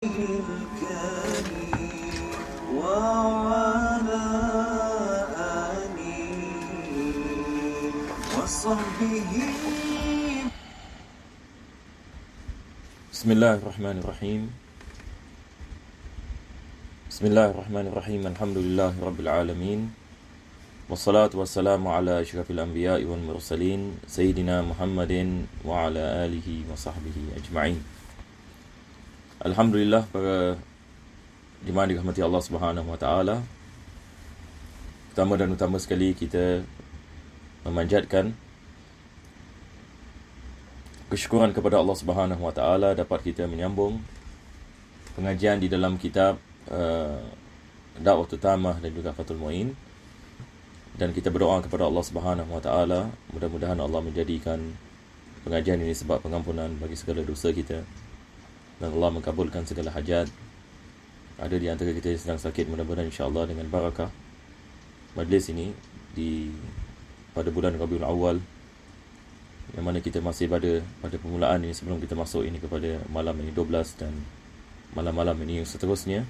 الكريم وعلى آله وصحبه. Bismillahirrahmanirrahim. Bismillahirrahmanirrahim. Alhamdulillahi rabbil alamin. Wassalatu wassalamu ala asyrafil anbiya'i wal mursalin Sayyidina Muhammadin wa ala alihi wa sahbihi ajma'in. Alhamdulillah, para jemaah dirahmati Allah Subhanahu wa taala. Pertama dan utama sekali kita memanjatkan kesyukuran kepada Allah Subhanahu wa taala dapat kita menyambung pengajian di dalam kitab Da'watul Tamah dan juga Fathul Mu'in. Dan kita berdoa kepada Allah Subhanahu wa taala, mudah-mudahan Allah menjadikan pengajian ini sebab pengampunan bagi segala dosa kita, dan Allah mengabulkan segala hajat. Ada di antara kita yang sedang sakit, mudah-mudahan insya-Allah dengan barakah majlis ini pada bulan Rabiul Awal, yang mana kita masih pada permulaan ini sebelum kita masuk ini kepada malam ini 12 dan malam-malam ini yang seterusnya.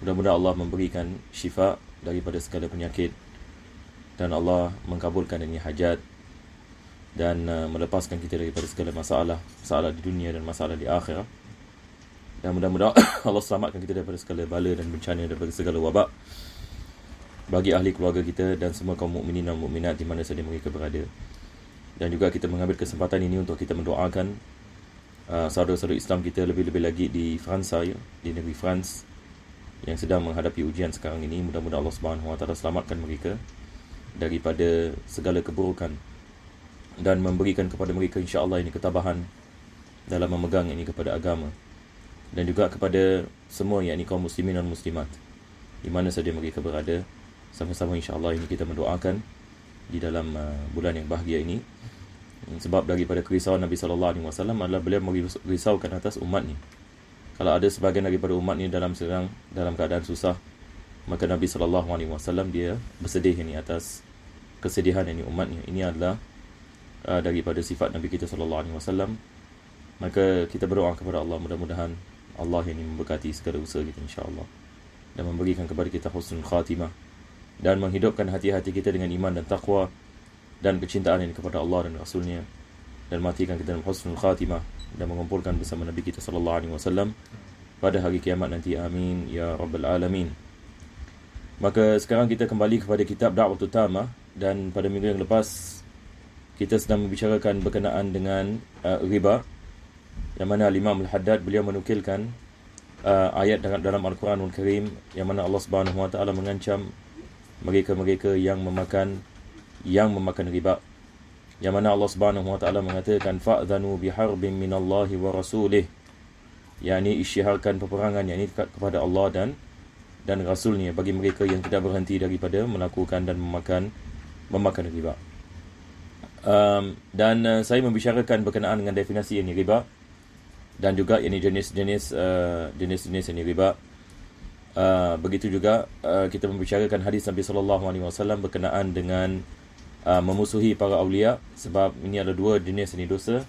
Mudah-mudahan Allah memberikan syifa daripada segala penyakit, dan Allah mengabulkan ini hajat, dan melepaskan kita daripada segala masalah di dunia dan masalah di akhirat. Dan mudah-mudahan Allah selamatkan kita daripada segala bala dan bencana, daripada segala wabak bagi ahli keluarga kita dan semua kaum mukminin dan mukminat di mana sahaja mereka berada. Dan juga kita mengambil kesempatan ini untuk kita mendoakan saudara-saudara Islam kita, lebih-lebih lagi di Fransa, di negeri France, yang sedang menghadapi ujian sekarang ini. Mudah-mudahan Allah Subhanahu wa taala selamatkan mereka daripada segala keburukan dan memberikan kepada mereka insya-Allah ini ketabahan dalam memegang ini kepada agama. Dan juga kepada semua yakni kaum muslimin dan muslimat di mana sahaja mereka berada, sama-sama insya-Allah ini kita mendoakan di dalam bulan yang bahagia ini. Sebab daripada kerisauan Nabi sallallahu alaihi wasallam adalah beliau merisaukan atas umat ni. Kalau ada sebahagian daripada umat ni dalam keadaan susah, maka Nabi sallallahu alaihi wasallam dia bersedih ini atas kesedihan ini umatnya. Ini adalah daripada sifat Nabi kita sallallahu alaihi wasallam. Maka kita berdoa kepada Allah, mudah-mudahan Allah ini memberkati segala usaha kita insya-Allah, dan memberikan kepada kita husnul khatimah, dan menghidupkan hati-hati kita dengan iman dan taqwa dan kecintaan ini kepada Allah dan Rasulnya, dan matikan kita dalam husnul khatimah, dan mengumpulkan bersama Nabi kita sallallahu alaihi wasallam pada hari kiamat nanti. Amin ya rabbal alamin. Maka sekarang kita kembali kepada kitab Da'watul Tamah, dan pada minggu yang lepas kita sedang membicarakan berkenaan dengan riba, yang mana Imam Al-Haddad beliau menukilkan ayat dalam Al-Quranul Karim yang mana Allah Subhanahu wa taala mengancam mereka-mereka yang memakan riba, yang mana Allah Subhanahu wa taala mengatakan fa'dhanu biharbin minallahi wa rasulih, yakni isyiharkan peperangan yakni kepada Allah dan Rasulnya bagi mereka yang tidak berhenti daripada melakukan dan memakan riba. Dan saya membicarakan berkenaan dengan definisi ini riba, dan juga ini jenis-jenis ini riba. Begitu juga kita membicarakan hadis Nabi sallallahu alaihi wasallam berkenaan dengan memusuhi para awliya, sebab ini adalah dua jenis ini dosa.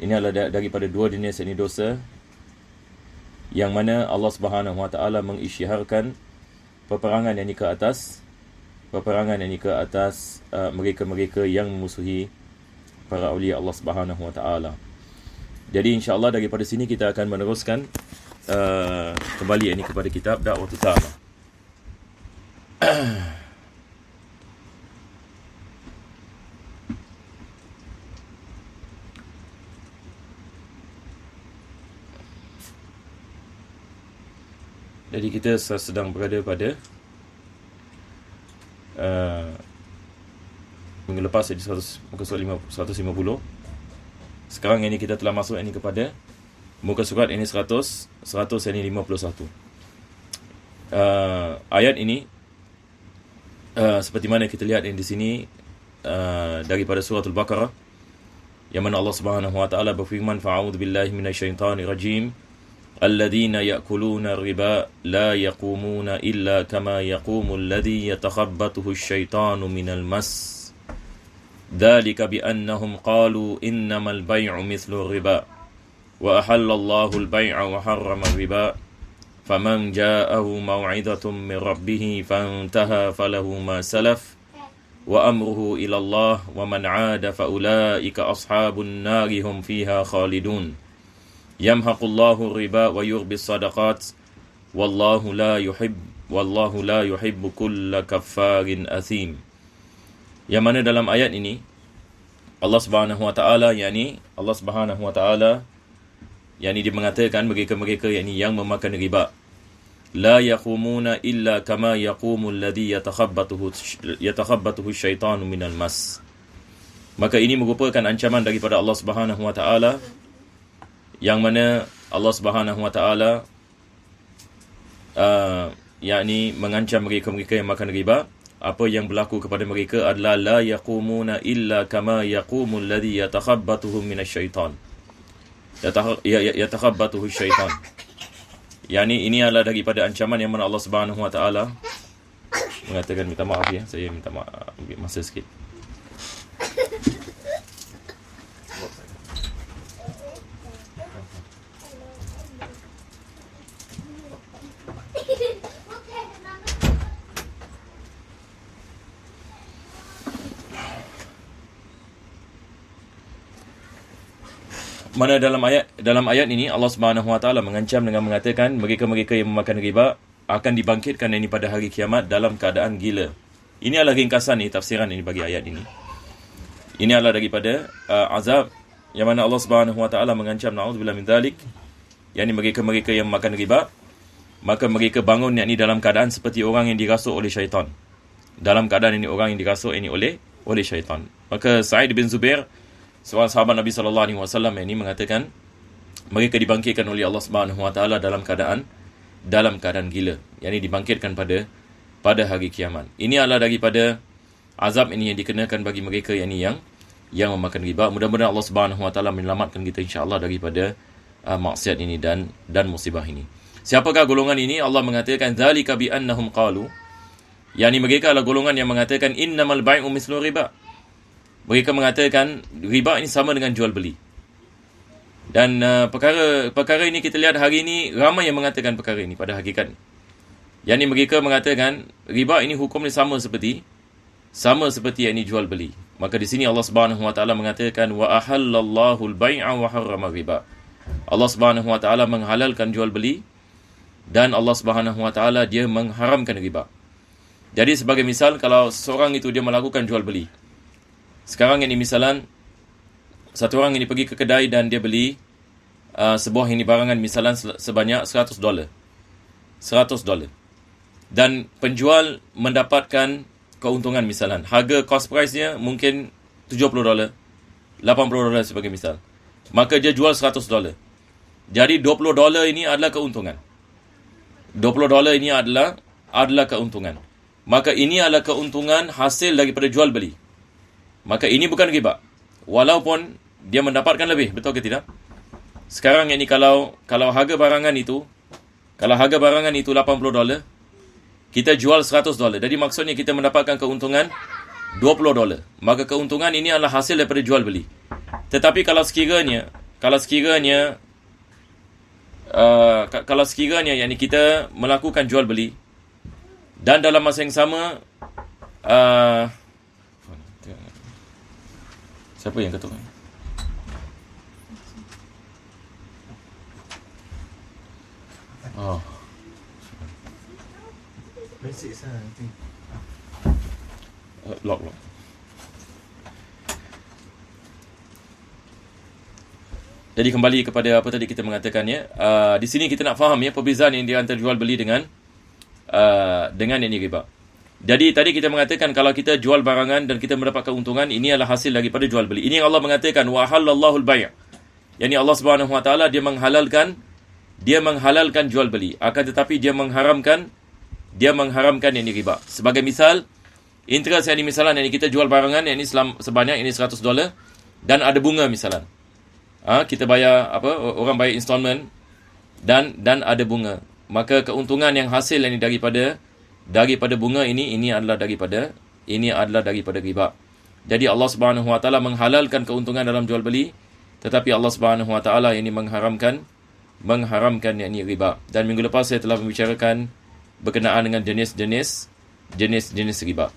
Ini adalah daripada dua jenis ini dosa yang mana Allah Subhanahu wa taala mengisytiharkan peperangan yang ke atas mereka-mereka yang memusuhi para awliya Allah Subhanahu wa taala. Jadi insya-Allah daripada sini kita akan meneruskan kembali ini kepada kitab Da'watul Tamah. Jadi kita sedang berada pada minggu lepas jadi muka surat 150. Sekarang ini kita telah masuk ini kepada muka surat ini 100 ini 51. Ayat ini seperti mana kita lihat ini di sini daripada surah Al-Baqarah, yang mana Allah Subhanahu wa taala berfirman fa'udzu billahi minasyaitonir rajim alladzina ya'kuluna ar-riba la yaqumuna illa kama yaqumul ladzi yatakhabbathu asy-syaitanu minal mas dzalika bi annahum qalu innamal bay'u mithlu ar-riba وأحل الله البيع وحرم الربا فمن جاءه موعظة من ربه فانتهى فله ما سلف وأمره إلى الله ومن عاد فأولئك أصحاب النار هم فيها خالدون يمحق الله الربا ويربي الصدقات والله لا يحب كل كفار أثيم. Yang mana dalam ayat ini Allah Subhanahu wa taala dia mengatakan mereka-mereka yang memakan riba la yaqumuna illa kama yaqumul ladzi yatakhabbathu syaitanu minal mas. Maka ini merupakan ancaman daripada Allah Subhanahu wa taala, yang mana Allah Subhanahu wa taala mengancam mereka-mereka yang makan riba. Apa yang berlaku kepada mereka adalah la yaqumuna illa kama yaqumul ladzi yatakhabbathu minasyaitan. Yatakhabbathu syaitan. Ini adalah daripada ancaman yang mana Allah Subhanahu wa taala mengatakan, minta maaf ya, saya minta maaf, ambil masa sikit. Mana dalam ayat ini Allah Subhanahu wa taala mengancam dengan mengatakan mereka-mereka yang memakan riba akan dibangkitkan pada hari kiamat dalam keadaan gila. Ini adalah ringkasan tafsiran ini bagi ayat ini. Ini adalah daripada azab yang mana Allah Subhanahu wa taala mengancam, naudzubillah min dzalik, mereka-mereka yang memakan riba, maka mereka bangun dalam keadaan seperti orang yang dirasuk oleh syaitan. Dalam keadaan orang yang dirasuk oleh syaitan. Maka Sa'id bin Zubair, seorang sahabat Nabi SAW ini mengatakan mereka dibangkitkan oleh Allah Subhanahu wa taala dalam keadaan gila, dibangkitkan pada hari kiamat. Ini adalah daripada azab ini yang dikenakan bagi mereka yang memakan riba. Mudah-mudahan Allah Subhanahu wa taala menyelamatkan kita insya-Allah daripada maksiat ini dan musibah ini. Siapakah golongan ini? Allah mengatakan zalika bi annahum qalu, mereka adalah golongan yang mengatakan innamal bai'u mislu riba. Mereka mengatakan riba ini sama dengan jual beli. Dan perkara ini kita lihat hari ini ramai yang mengatakan perkara ini pada hakikat. Mereka mengatakan riba ini hukumnya sama seperti jual beli. Maka di sini Allah Subhanahu wa taala mengatakan wa ahallallahu al-bai'a wa harrama riba. Allah Subhanahu wa taala menghalalkan jual beli dan Allah Subhanahu wa taala dia mengharamkan riba. Jadi sebagai misal, kalau seorang itu dia melakukan jual beli. Sekarang misalan satu orang pergi ke kedai dan dia beli sebuah barangan misalan sebanyak $100. Dan penjual mendapatkan keuntungan misalan. Harga cost price-nya mungkin $70, $80 sebagai misal. Maka dia jual $100. Jadi $20 ini adalah keuntungan. $20 ini adalah keuntungan. Maka ini adalah keuntungan hasil daripada jual beli. Maka ini bukan riba. Walaupun dia mendapatkan lebih, betul ke tidak? Sekarang kalau harga barangan itu $80, kita jual $100. Jadi maksudnya kita mendapatkan keuntungan $20. Maka keuntungan ini adalah hasil daripada jual beli. Tetapi kalau sekiranya kita melakukan jual beli dan dalam masa yang sama siapa yang ketuk? Oh. Lock. Jadi kembali kepada apa tadi kita mengatakannya. Di sini kita nak faham perbezaan yang di antara jual beli dengan riba. Jadi tadi kita mengatakan kalau kita jual barangan dan kita mendapat keuntungan, ini adalah hasil daripada jual beli. Ini yang Allah mengatakan wa halallahu al-bai'. Allah Subhanahu wa taala dia menghalalkan jual beli. Akan tetapi dia mengharamkan riba. Sebagai misal, interest misalan kita jual barangan sebanyak $100 dan ada bunga misalan. Kita bayar orang bayar installment dan ada bunga. Maka keuntungan yang hasil daripada bunga ini adalah daripada riba. Jadi Allah Subhanahu wa taala menghalalkan keuntungan dalam jual beli, tetapi Allah Subhanahu Wa Taala yang ini mengharamkan yakni riba. Dan minggu lepas saya telah membicarakan berkenaan dengan jenis-jenis riba.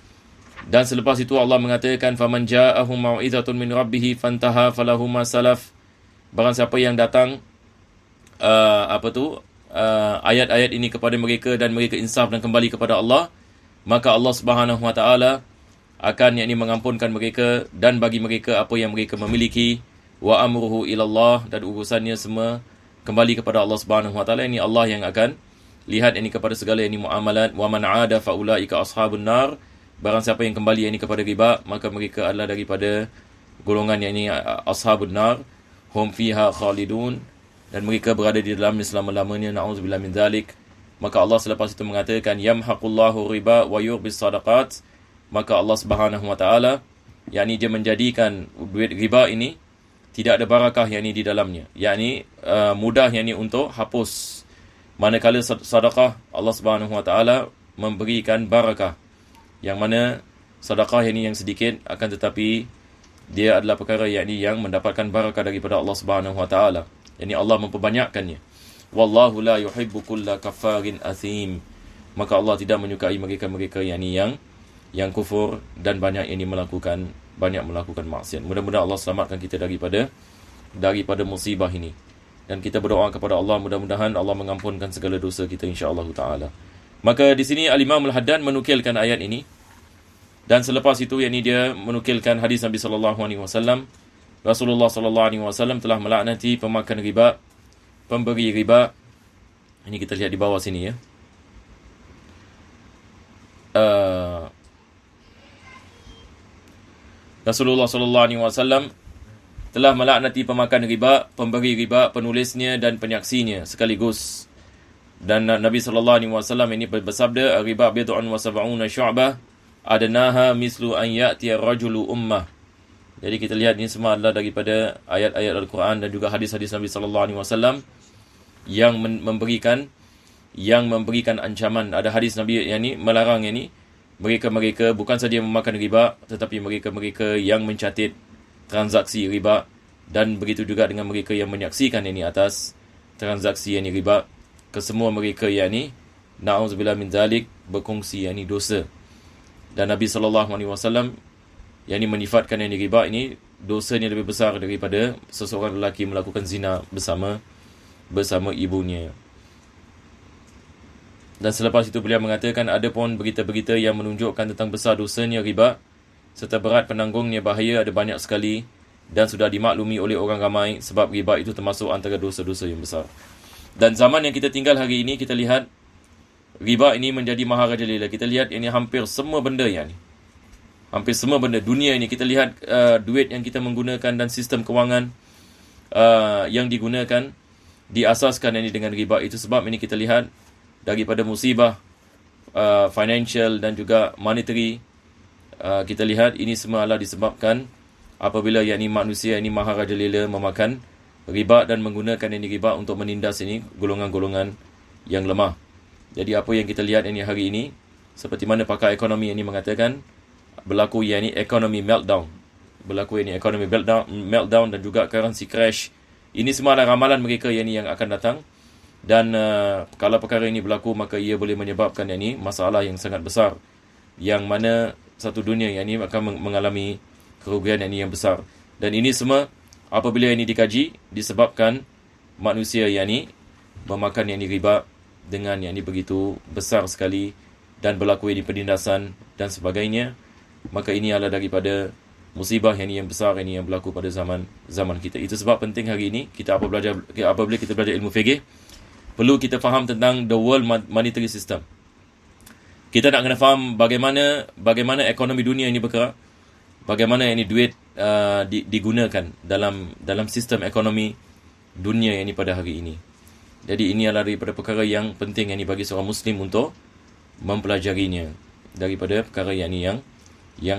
Dan selepas itu Allah mengatakan faman ja'ahu mau'izatun min rabbih fantaha falahu ma salaf. Barang siapa yang datang ayat-ayat ini kepada mereka dan mereka insaf dan kembali kepada Allah, maka Allah Subhanahu Wa Taala akan yakni mengampunkan mereka dan bagi mereka apa yang mereka memiliki. Wa amruhu ilallah, dan urusannya semua kembali kepada Allah Subhanahu Wa Taala. Ini Allah yang akan lihat ini kepada segala ini muamalat. Wa man 'ada fa ulaika ashabun nar. Barang siapa yang kembali ini kepada riba, maka mereka adalah daripada golongan yang ini ashabun nar. Hum fiha khalidun, dan mereka berada di dalamnya selama-lamanya. Na'udzubillah min dzalik. Maka Allah selepas itu mengatakan yamhaqullahu riba wa yurbis sadaqat. Maka Allah Subhanahu Wa Taala yakni dia menjadikan duit riba ini tidak ada barakah yakni di dalamnya, yakni mudah yakni untuk hapus. Manakala sedekah, Allah Subhanahu Wa Taala memberikan barakah, yang mana sedekah yakni yang sedikit akan tetapi dia adalah perkara yakni yang mendapatkan barakah daripada Allah Subhanahu Wa Taala. Yani Allah memperbanyakkannya. Wallahu la yuhibbu kulla kaffarin athim. Maka Allah tidak menyukai mereka-mereka yakni yang kufur dan banyak melakukan maksiat. Mudah-mudahan Allah selamatkan kita daripada musibah ini. Dan kita berdoa kepada Allah, mudah-mudahan Allah mengampunkan segala dosa kita insya-Allah taala. Maka di sini Al-Imam Al-Haddad menukilkan ayat ini. Dan selepas itu yakni dia menukilkan hadis Nabi sallallahu alaihi wasallam. Rasulullah sallallahu alaihi wasallam telah melaknati pemakan riba, pemberi riba. Ini kita lihat di bawah sini ya. Rasulullah sallallahu alaihi wasallam telah melaknati pemakan riba, pemberi riba, penulisnya dan penyaksinya sekaligus. Dan Nabi sallallahu alaihi wasallam ini bersabda, "Riba bid'un wa sab'una syu'bah, adnaha mislu an ya'ti ar-rajulu ummah." Jadi kita lihat ini semua adalah daripada ayat-ayat Al-Quran dan juga hadis-hadis Nabi sallallahu alaihi wasallam yang memberikan ancaman. Ada hadis Nabi yang ini melarang ini mereka bukan saja memakan riba, tetapi mereka yang mencatat transaksi riba, dan begitu juga dengan mereka yang menyaksikan ini atas transaksi ini riba. Kesemua mereka yang ini na'udzubillah min dzalik berkongsi yang ini dosa. Dan Nabi sallallahu alaihi wasallam yang ini menyifatkan yang riba ini dosanya lebih besar daripada seseorang lelaki melakukan zina bersama ibunya. Dan selepas itu beliau mengatakan, ada pun berita-berita yang menunjukkan tentang besar dosanya riba serta berat penanggungnya bahaya ada banyak sekali dan sudah dimaklumi oleh orang ramai, sebab riba itu termasuk antara dosa-dosa yang besar. Dan zaman yang kita tinggal hari ini, kita lihat riba ini menjadi maharajalela. Kita lihat ini hampir semua benda hampir semua benda dunia ini, kita lihat duit yang kita menggunakan dan sistem kewangan yang digunakan diasaskan ini dengan riba. Itu sebab ini kita lihat daripada musibah financial dan juga monetary, kita lihat ini semua adalah disebabkan apabila yakni manusia ini maharajalela memakan riba dan menggunakan ini riba untuk menindas ini golongan-golongan yang lemah. Jadi apa yang kita lihat ini hari ini, seperti mana pakar ekonomi ini mengatakan, berlaku yakni economy meltdown, dan juga currency crash. Ini semua adalah ramalan mereka yang akan datang. Dan kalau perkara ini berlaku, maka ia boleh menyebabkan ini masalah yang sangat besar, yang mana satu dunia yang ini akan mengalami kerugian yang besar. Dan ini semua apabila ini dikaji, disebabkan manusia yang ini memakan yang ini riba dengan yang ini begitu besar sekali, dan berlaku ini penindasan dan sebagainya. Maka ini adalah daripada musibah yang besar yang berlaku pada zaman kita. Itu sebab penting hari ini kita apabila kita belajar ilmu fiqh, perlu kita faham tentang the world monetary system. Kita nak kena faham bagaimana ekonomi dunia ini bergerak, bagaimana ini duit digunakan dalam sistem ekonomi dunia ini pada hari ini. Jadi ini adalah daripada perkara yang penting bagi seorang Muslim untuk mempelajarinya, daripada perkara yang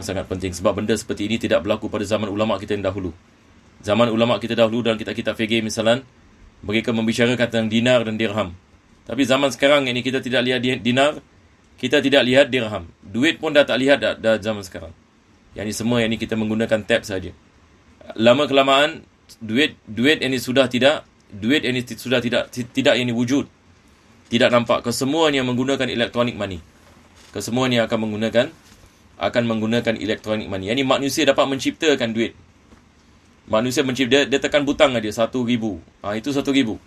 sangat penting. Sebab benda seperti ini tidak berlaku pada zaman ulama kita yang dahulu. Zaman ulama kita dahulu dalam kitab-kitab fiqh misalnya, mereka membicarakan tentang dinar dan dirham. Tapi zaman sekarang ini kita tidak lihat dinar, kita tidak lihat dirham. Duit pun dah tak lihat dah zaman sekarang. Yang ini semua kita menggunakan tab saja. Lama kelamaan duit ini sudah tidak ini wujud, tidak nampak. Kesemuanya menggunakan electronic money. Kesemuanya akan menggunakan electronic money. Yani manusia dapat menciptakan duit. Manusia mencipta, dia tekan butang dia 1,000. Itu 1,000.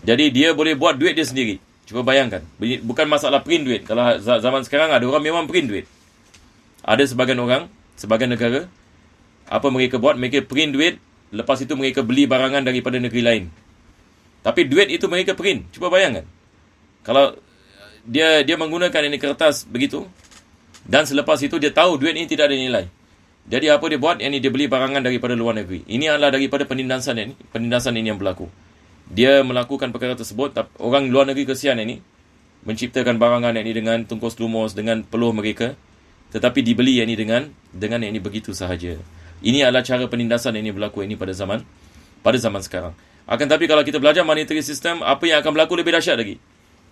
Jadi dia boleh buat duit dia sendiri. Cuba bayangkan. Bukan masalah print duit. Kalau zaman sekarang ada orang memang print duit. Ada sebagian negara, apa mereka buat? Mereka print duit, lepas itu mereka beli barangan daripada negeri lain. Tapi duit itu mereka print. Cuba bayangkan. Kalau dia menggunakan ini kertas begitu, dan selepas itu dia tahu duit ini tidak ada nilai. Jadi apa dia buat? Ini dia beli barangan daripada luar negeri. Ini adalah daripada penindasan ini yang berlaku. Dia melakukan perkara tersebut, orang luar negeri kesian ini menciptakan barangan ini dengan tungkus lumus, dengan peluh mereka, tetapi dibeli ini dengan ini begitu sahaja. Ini adalah cara penindasan ini berlaku ini pada zaman sekarang. Akan tapi kalau kita belajar monetary system, apa yang akan berlaku lebih dahsyat lagi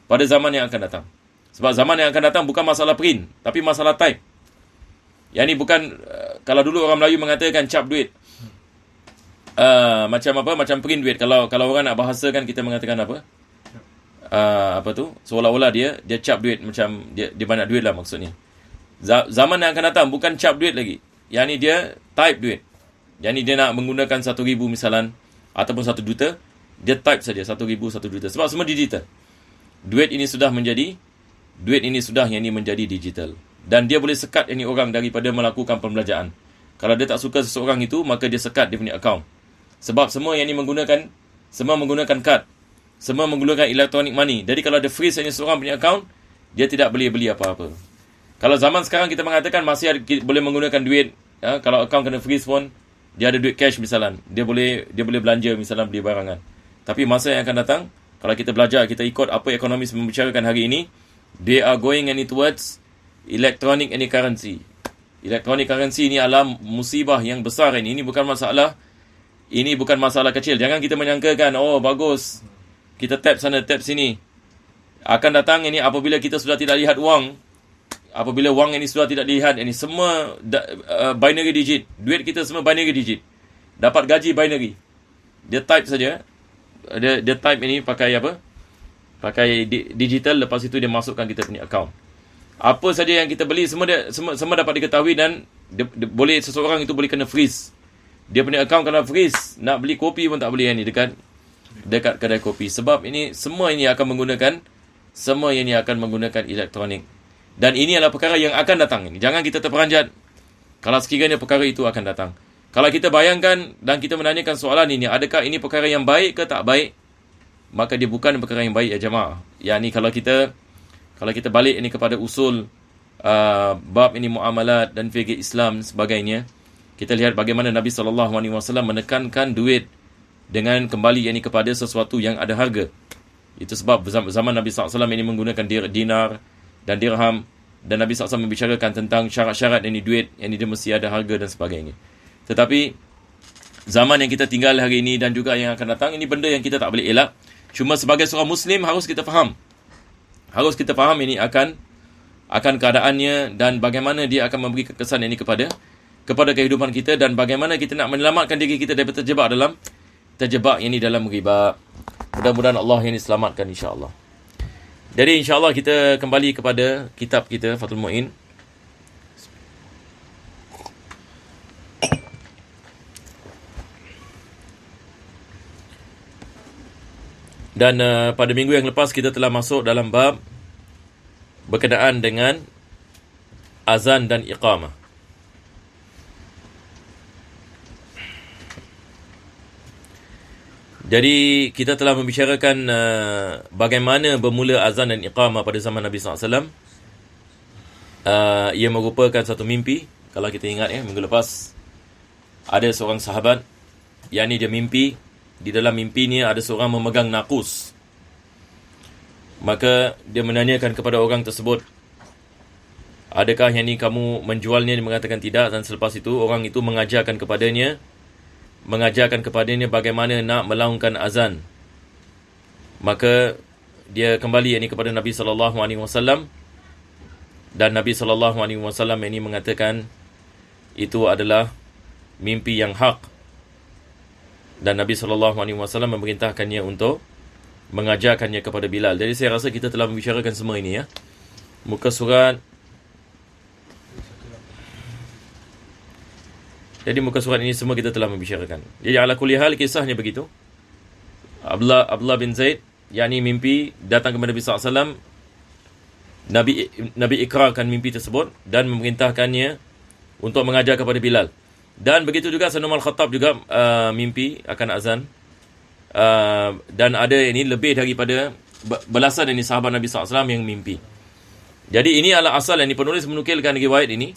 pada zaman yang akan datang. Sebab zaman yang akan datang bukan masalah print, tapi masalah type. Yang ini bukan, kalau dulu orang Melayu mengatakan cap duit. Macam print duit. Kalau orang nak bahasakan, kita mengatakan apa? Seolah-olah dia cap duit, macam dia banyak duit lah maksudnya. Zaman yang akan datang bukan cap duit lagi. Yang ni dia type duit. Yang ni dia nak menggunakan 1,000 misalan, ataupun 1 juta, dia type saja 1,000, 1 juta. Sebab semua digital. Duit ini sudah menjadi digital. Dan dia boleh sekat ini orang daripada melakukan pembelanjaan. Kalau dia tak suka seseorang itu, maka dia sekat dia punya akaun. Sebab semua yang ini menggunakan kad. Semua menggunakan electronic money. Jadi kalau dia freeze ini seseorang punya akaun, dia tidak boleh beli apa-apa. Kalau zaman sekarang kita mengatakan masih boleh menggunakan duit. Kalau akaun kena freeze pun, dia ada duit cash misalan. Dia boleh belanja misalan, beli barangan. Tapi masa yang akan datang, kalau kita belajar, kita ikut apa ekonomis membicarakan hari ini, they are going towards electronic currency. Electronic currency ini adalah musibah yang besar ini. Ini bukan masalah kecil. Jangan kita menyangkakan, oh bagus, kita tap sana, tap sini. Akan datang ini apabila kita sudah tidak lihat wang. Apabila wang ini sudah tidak dilihat, ini semua binary digit. Duit kita semua binary digit. Dapat gaji binary. Dia type saja. Dia type ini pakai apa? Pakai digital, lepas itu dia masukkan kita punya account. Apa saja yang kita beli semua dapat diketahui, dan boleh seseorang itu boleh kena freeze. Dia punya account kena freeze. Nak beli kopi pun tak boleh ni dekat kedai kopi. Sebab ini semua ini akan menggunakan elektronik. Dan ini adalah perkara yang akan datang ini. Jangan kita terperanjat kalau sekiranya perkara itu akan datang. Kalau kita bayangkan dan kita menanyakan soalan ini, adakah ini perkara yang baik ke tak baik? Maka dia bukan perkara yang baik ya jemaah. Ya ni kalau kita balik ini kepada usul bab ini muamalat dan fikih Islam sebagainya, kita lihat bagaimana Nabi SAW menekankan duit dengan kembali ini kepada sesuatu yang ada harga. Itu sebab zaman Nabi SAW ini menggunakan dinar dan dirham, dan Nabi SAW membicarakan tentang syarat-syarat ini duit, yang dia mesti ada harga dan sebagainya. Tetapi zaman yang kita tinggal hari ini dan juga yang akan datang, ini benda yang kita tak boleh elak. Cuma sebagai seorang Muslim harus kita faham. Harus kita faham ini akan keadaannya, dan bagaimana dia akan memberi kekesan ini kepada kehidupan kita, dan bagaimana kita nak menyelamatkan diri kita daripada terjebak ini dalam riba. Mudah-mudahan Allah yang diselamatkan insya-Allah. Jadi insya-Allah kita kembali kepada kitab kita Fathul Mu'in. Dan pada minggu yang lepas kita telah masuk dalam bab berkenaan dengan azan dan iqamah. Jadi kita telah membicarakan bagaimana bermula azan dan iqamah pada zaman Nabi SAW. Ia merupakan satu mimpi. Kalau kita ingat minggu lepas ada seorang sahabat, yang ni dia mimpi. Di dalam mimpi ni ada seorang memegang nakus. Maka dia menanyakan kepada orang tersebut, adakah yang ni kamu menjualnya? Dia mengatakan tidak. Dan selepas itu orang itu mengajarkan kepadanya bagaimana nak melaungkan azan. Maka dia kembali ini kepada Nabi SAW, dan Nabi SAW ini mengatakan itu adalah mimpi yang hak. Dan Nabi SAW memerintahkannya untuk mengajarkannya kepada Bilal. Jadi saya rasa kita telah membicarakan semua ini ya. Muka surat. Jadi muka surat ini semua kita telah membicarakan. Jadi ala kulli hal kisahnya begitu. Abdullah bin Zaid yakni mimpi datang kepada Nabi SAW. Nabi ikrarkan mimpi tersebut dan memerintahkannya untuk mengajar kepada Bilal. Dan begitu juga Sayyidina Umar Khattab juga mimpi akan azan. Dan ada ini lebih daripada belasan ini sahabat Nabi SAW yang mimpi. Jadi ini adalah asal yang penulis menukilkan riwayat ini,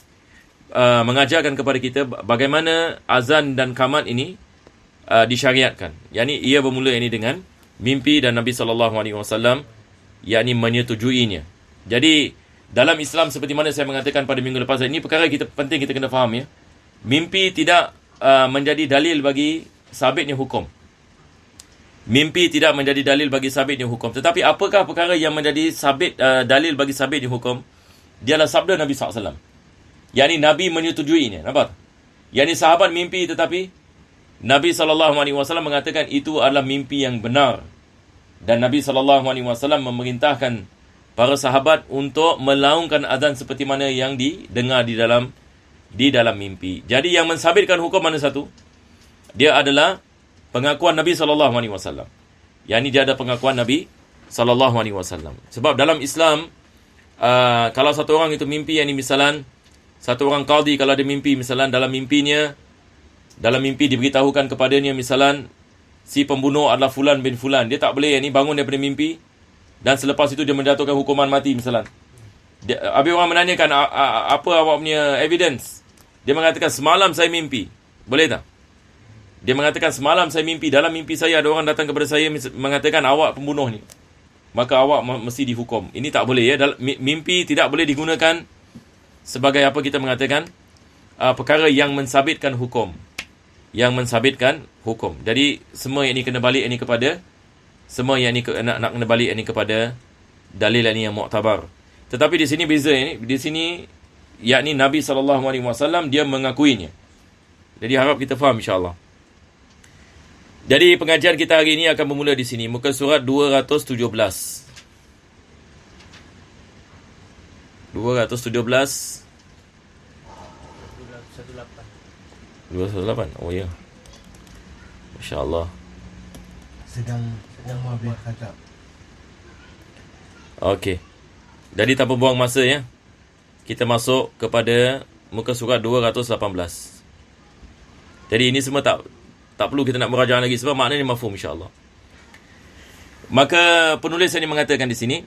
mengajarkan kepada kita bagaimana azan dan qamat ini disyariatkan. Yani ia bermula ini dengan mimpi dan Nabi SAW yakni menyetujuinya. Jadi dalam Islam seperti mana saya mengatakan pada minggu lepas, ini perkara penting kita kena faham ya. Mimpi tidak menjadi dalil bagi sabitnya hukum. Mimpi tidak menjadi dalil bagi sabitnya hukum. Tetapi apakah perkara yang menjadi dalil bagi sabitnya hukum? Dia adalah sabda Nabi SAW. Yang ini Nabi menyetujuinya. Nampak? Yang ini sahabat mimpi tetapi Nabi SAW mengatakan itu adalah mimpi yang benar. Dan Nabi SAW memerintahkan para sahabat untuk melaungkan azan seperti mana yang didengar di dalam mimpi. Jadi yang mensabitkan hukum mana satu? Dia adalah pengakuan Nabi SAW. Yang ini dia ada pengakuan Nabi SAW. Sebab dalam Islam, kalau satu orang itu mimpi, yang ini misalan, satu orang qadhi kalau ada mimpi, misalan dalam mimpi diberitahukan kepadanya, misalan, si pembunuh adalah fulan bin fulan. Dia tak boleh yang ini bangun daripada mimpi, dan selepas itu dia menjatuhkan hukuman mati, misalan. Habis orang menanyakan, apa awak punya evidence? Dia mengatakan, semalam saya mimpi. Boleh tak? Dia mengatakan, semalam saya mimpi. Dalam mimpi saya ada orang datang kepada saya mengatakan, awak pembunuh ni. Maka awak mesti dihukum. Ini tak boleh ya. Mimpi tidak boleh digunakan sebagai apa kita mengatakan, perkara yang mensabitkan hukum. Yang mensabitkan hukum. Jadi semua yang ini kena balik ini kepada, semua yang ini nak kena balik ini kepada dalil ini yang muktabar. Tetapi di sini beza ini. Di sini yakni Nabi SAW dia mengakuinya. Jadi harap kita faham insya-Allah. Jadi pengajian kita hari ini akan bermula di sini. Muka surat 217. 217. 218. Oh ya. Masya-Allah. Sedang habis khatam. Okey. Jadi tanpa buang masa ya. Kita masuk kepada muka surat 218. Jadi ini semua tak perlu kita nak merajaah lagi sebab maknanya mafhum insya-Allah. Maka penulis ini mengatakan di sini,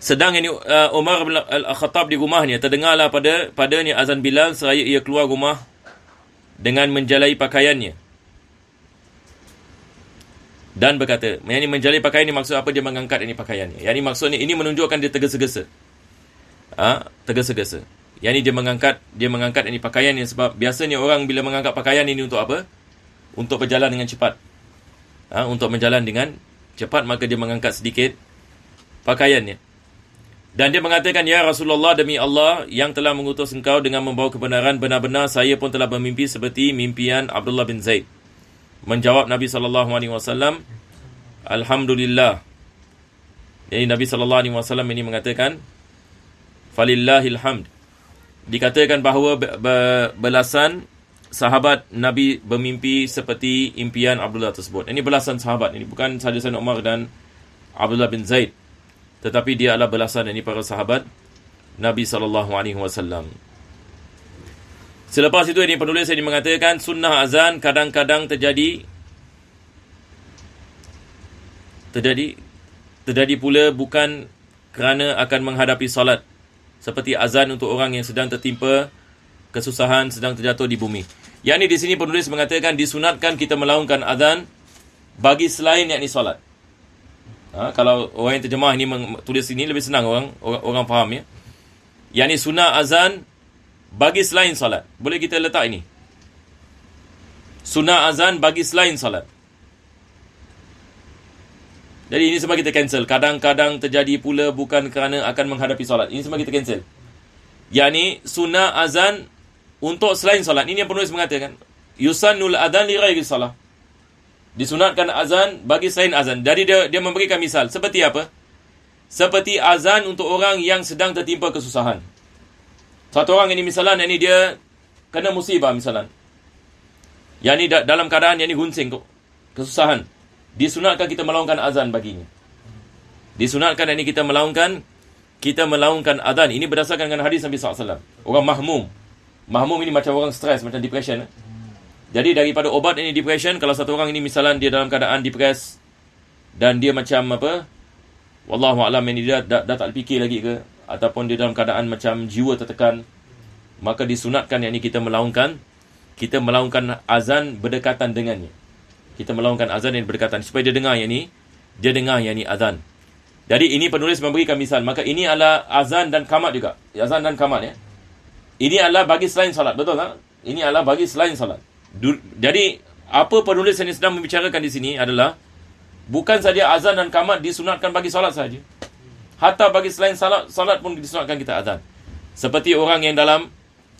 sedang ini Umar bin Al-Khattab di rumahnya, terdengarlah padanya azan Bilal seraya ia keluar rumah dengan menjalai pakaiannya. Dan berkata, yang ini menjalai pakaian ini maksud apa? Dia mengangkat ini pakaiannya. Yang ini maksudnya ini menunjukkan dia tergesa-gesa. Tergesa-gesa. Yang ini dia mengangkat ini pakaian ni sebab biasanya orang bila mengangkat pakaian ini untuk apa? Untuk berjalan dengan cepat. Untuk berjalan dengan cepat maka dia mengangkat sedikit pakaiannya. Dan dia mengatakan, ya Rasulullah, demi Allah yang telah mengutus engkau dengan membawa kebenaran, benar-benar saya pun telah bermimpi seperti mimpian Abdullah bin Zaid. Menjawab Nabi SAW, Alhamdulillah. Jadi Nabi SAW ini mengatakan, Falillahil hamd. Dikatakan bahawa belasan sahabat Nabi bermimpi seperti impian Abdullah tersebut. Ini belasan sahabat. Ini bukan sahaja Sayyidina Umar dan Abdullah bin Zaid. Tetapi dia adalah belasan ini para sahabat Nabi SAW. Selepas itu ini penulis ini mengatakan, sunnah azan kadang-kadang terjadi pula bukan kerana akan menghadapi solat. Seperti azan untuk orang yang sedang tertimpa kesusahan, sedang terjatuh di bumi. Yang ini di sini penulis mengatakan disunatkan kita melaungkan azan bagi selain yakni solat. Kalau orang yang terjemah ini tulis ini lebih senang orang faham ya. Yang ini sunnah azan bagi selain solat. Boleh kita letak ini. Sunnah azan bagi selain solat. Jadi ini semua kita cancel. Kadang-kadang terjadi pula bukan kerana akan menghadapi solat. Ini semua kita cancel. Yang ni sunnah azan untuk selain solat. Ini yang penulis mengatakan. yusannul adzan li ghairi salah. Disunatkan azan bagi selain azan. Jadi dia memberikan misal. Seperti apa? Seperti azan untuk orang yang sedang tertimpa kesusahan. Satu orang ini misalan, ini dia kena musibah misalan. Yang ini dalam keadaan yang ini gunsing kesusahan. Disunatkan kita melaungkan azan baginya. Disunatkan ini kita melaungkan azan. Ini berdasarkan dengan hadis Nabi SAW. Orang mahmum. Mahmum ini macam orang stres, macam depression. Jadi daripada obat ini depression, kalau satu orang ini misalan dia dalam keadaan depres dan dia macam apa, wallahualam, ini dia dah tak fikir lagi ke, ataupun dia dalam keadaan macam jiwa tertekan, maka disunatkan yang ini kita melaungkan azan berdekatan dengannya. Kita melaungkan azan yang berdekatan supaya dia dengar yang ini azan. Jadi ini penulis memberikan misal. Maka ini adalah azan dan qamat juga. Azan dan qamat ya. Ini adalah bagi selain salat, betul tak? Ini adalah bagi selain salat. Jadi apa penulis yang sedang membicarakan di sini adalah bukan saja azan dan qamat disunatkan bagi salat saja. Hatta bagi selain salat pun disunatkan kita azan. Seperti orang yang dalam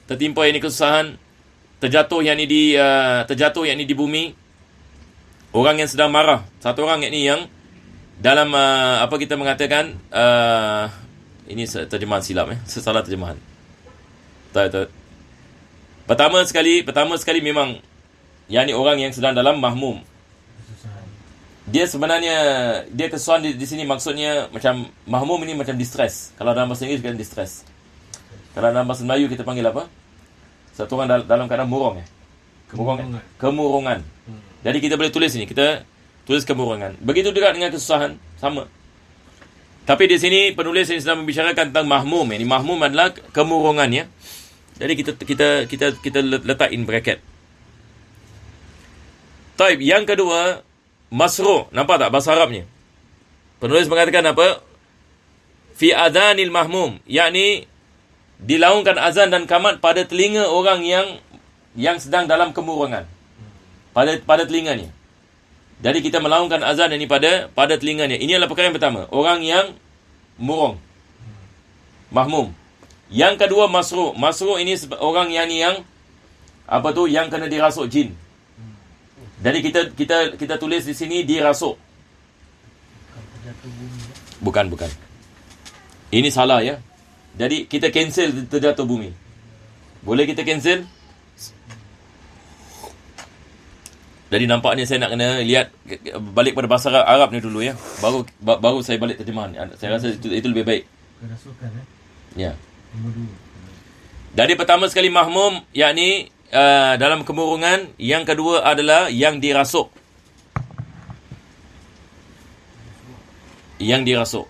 tertimpa yang ini kesusahan, terjatuh yang ini di bumi. Orang yang sedang marah. Satu orang yang ini yang dalam apa kita mengatakan ini terjemahan silap salah terjemahan. Tak. Pertama sekali memang yang ni orang yang sedang dalam mahmum. Dia sebenarnya dia kesusahan di sini maksudnya macam mahmum ini macam distress. Kalau dalam bahasa Inggeris kita distress. Kalau dalam bahasa Melayu kita panggil apa? Satu orang dalam keadaan murung Kemurungan. Jadi kita boleh tulis ini, kita tulis kemurungan. Begitu juga dengan kesusahan, sama. Tapi di sini penulis yang sedang membicarakan tentang mahmum. Ini mahmum adalah kemurungan ya. Jadi kita letak in bracket. Taib, yang kedua masru'. Nampak tak bahasa Arabnya? Penulis mengatakan apa? Fi adhanil mahmum, yakni dilaungkan azan dan qamat pada telinga orang yang sedang dalam kemurungan. Pada telinganya. Jadi kita melaungkan azan ini pada telinganya. Ini adalah perkara yang pertama. Orang yang murung. Mahmum. Yang kedua masru'. Masru' ini orang yang yang kena dirasuk jin. Jadi kita tulis di sini dirasuk. Bukan. Ini salah ya. Jadi kita cancel terjatuh bumi. Boleh kita cancel? Jadi nampaknya saya nak kena lihat balik pada bahasa Arab ni dulu ya. Baru saya balik terjemahan. Saya rasa itu lebih baik. Kerasukan ya. Jadi pertama sekali mahmum, yakni dalam kemurungan. Yang kedua adalah yang dirasuk. Yang dirasuk.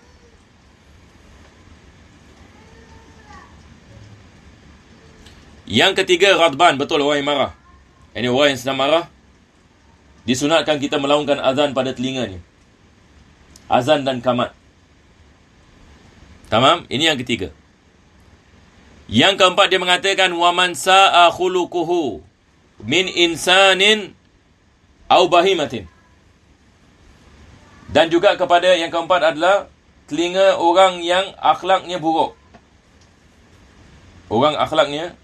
Yang ketiga ghadban, betul, orang yang marah. Ini orang yang sedang marah. Disunatkan kita melaungkan azan pada telinganya. Azan dan qamat. Tamam? Ini yang ketiga. Yang keempat dia mengatakan waman sa'a khuluquhu min insanin au bahimatin. Dan juga kepada yang keempat adalah telinga orang yang akhlaknya buruk. Orang akhlaknya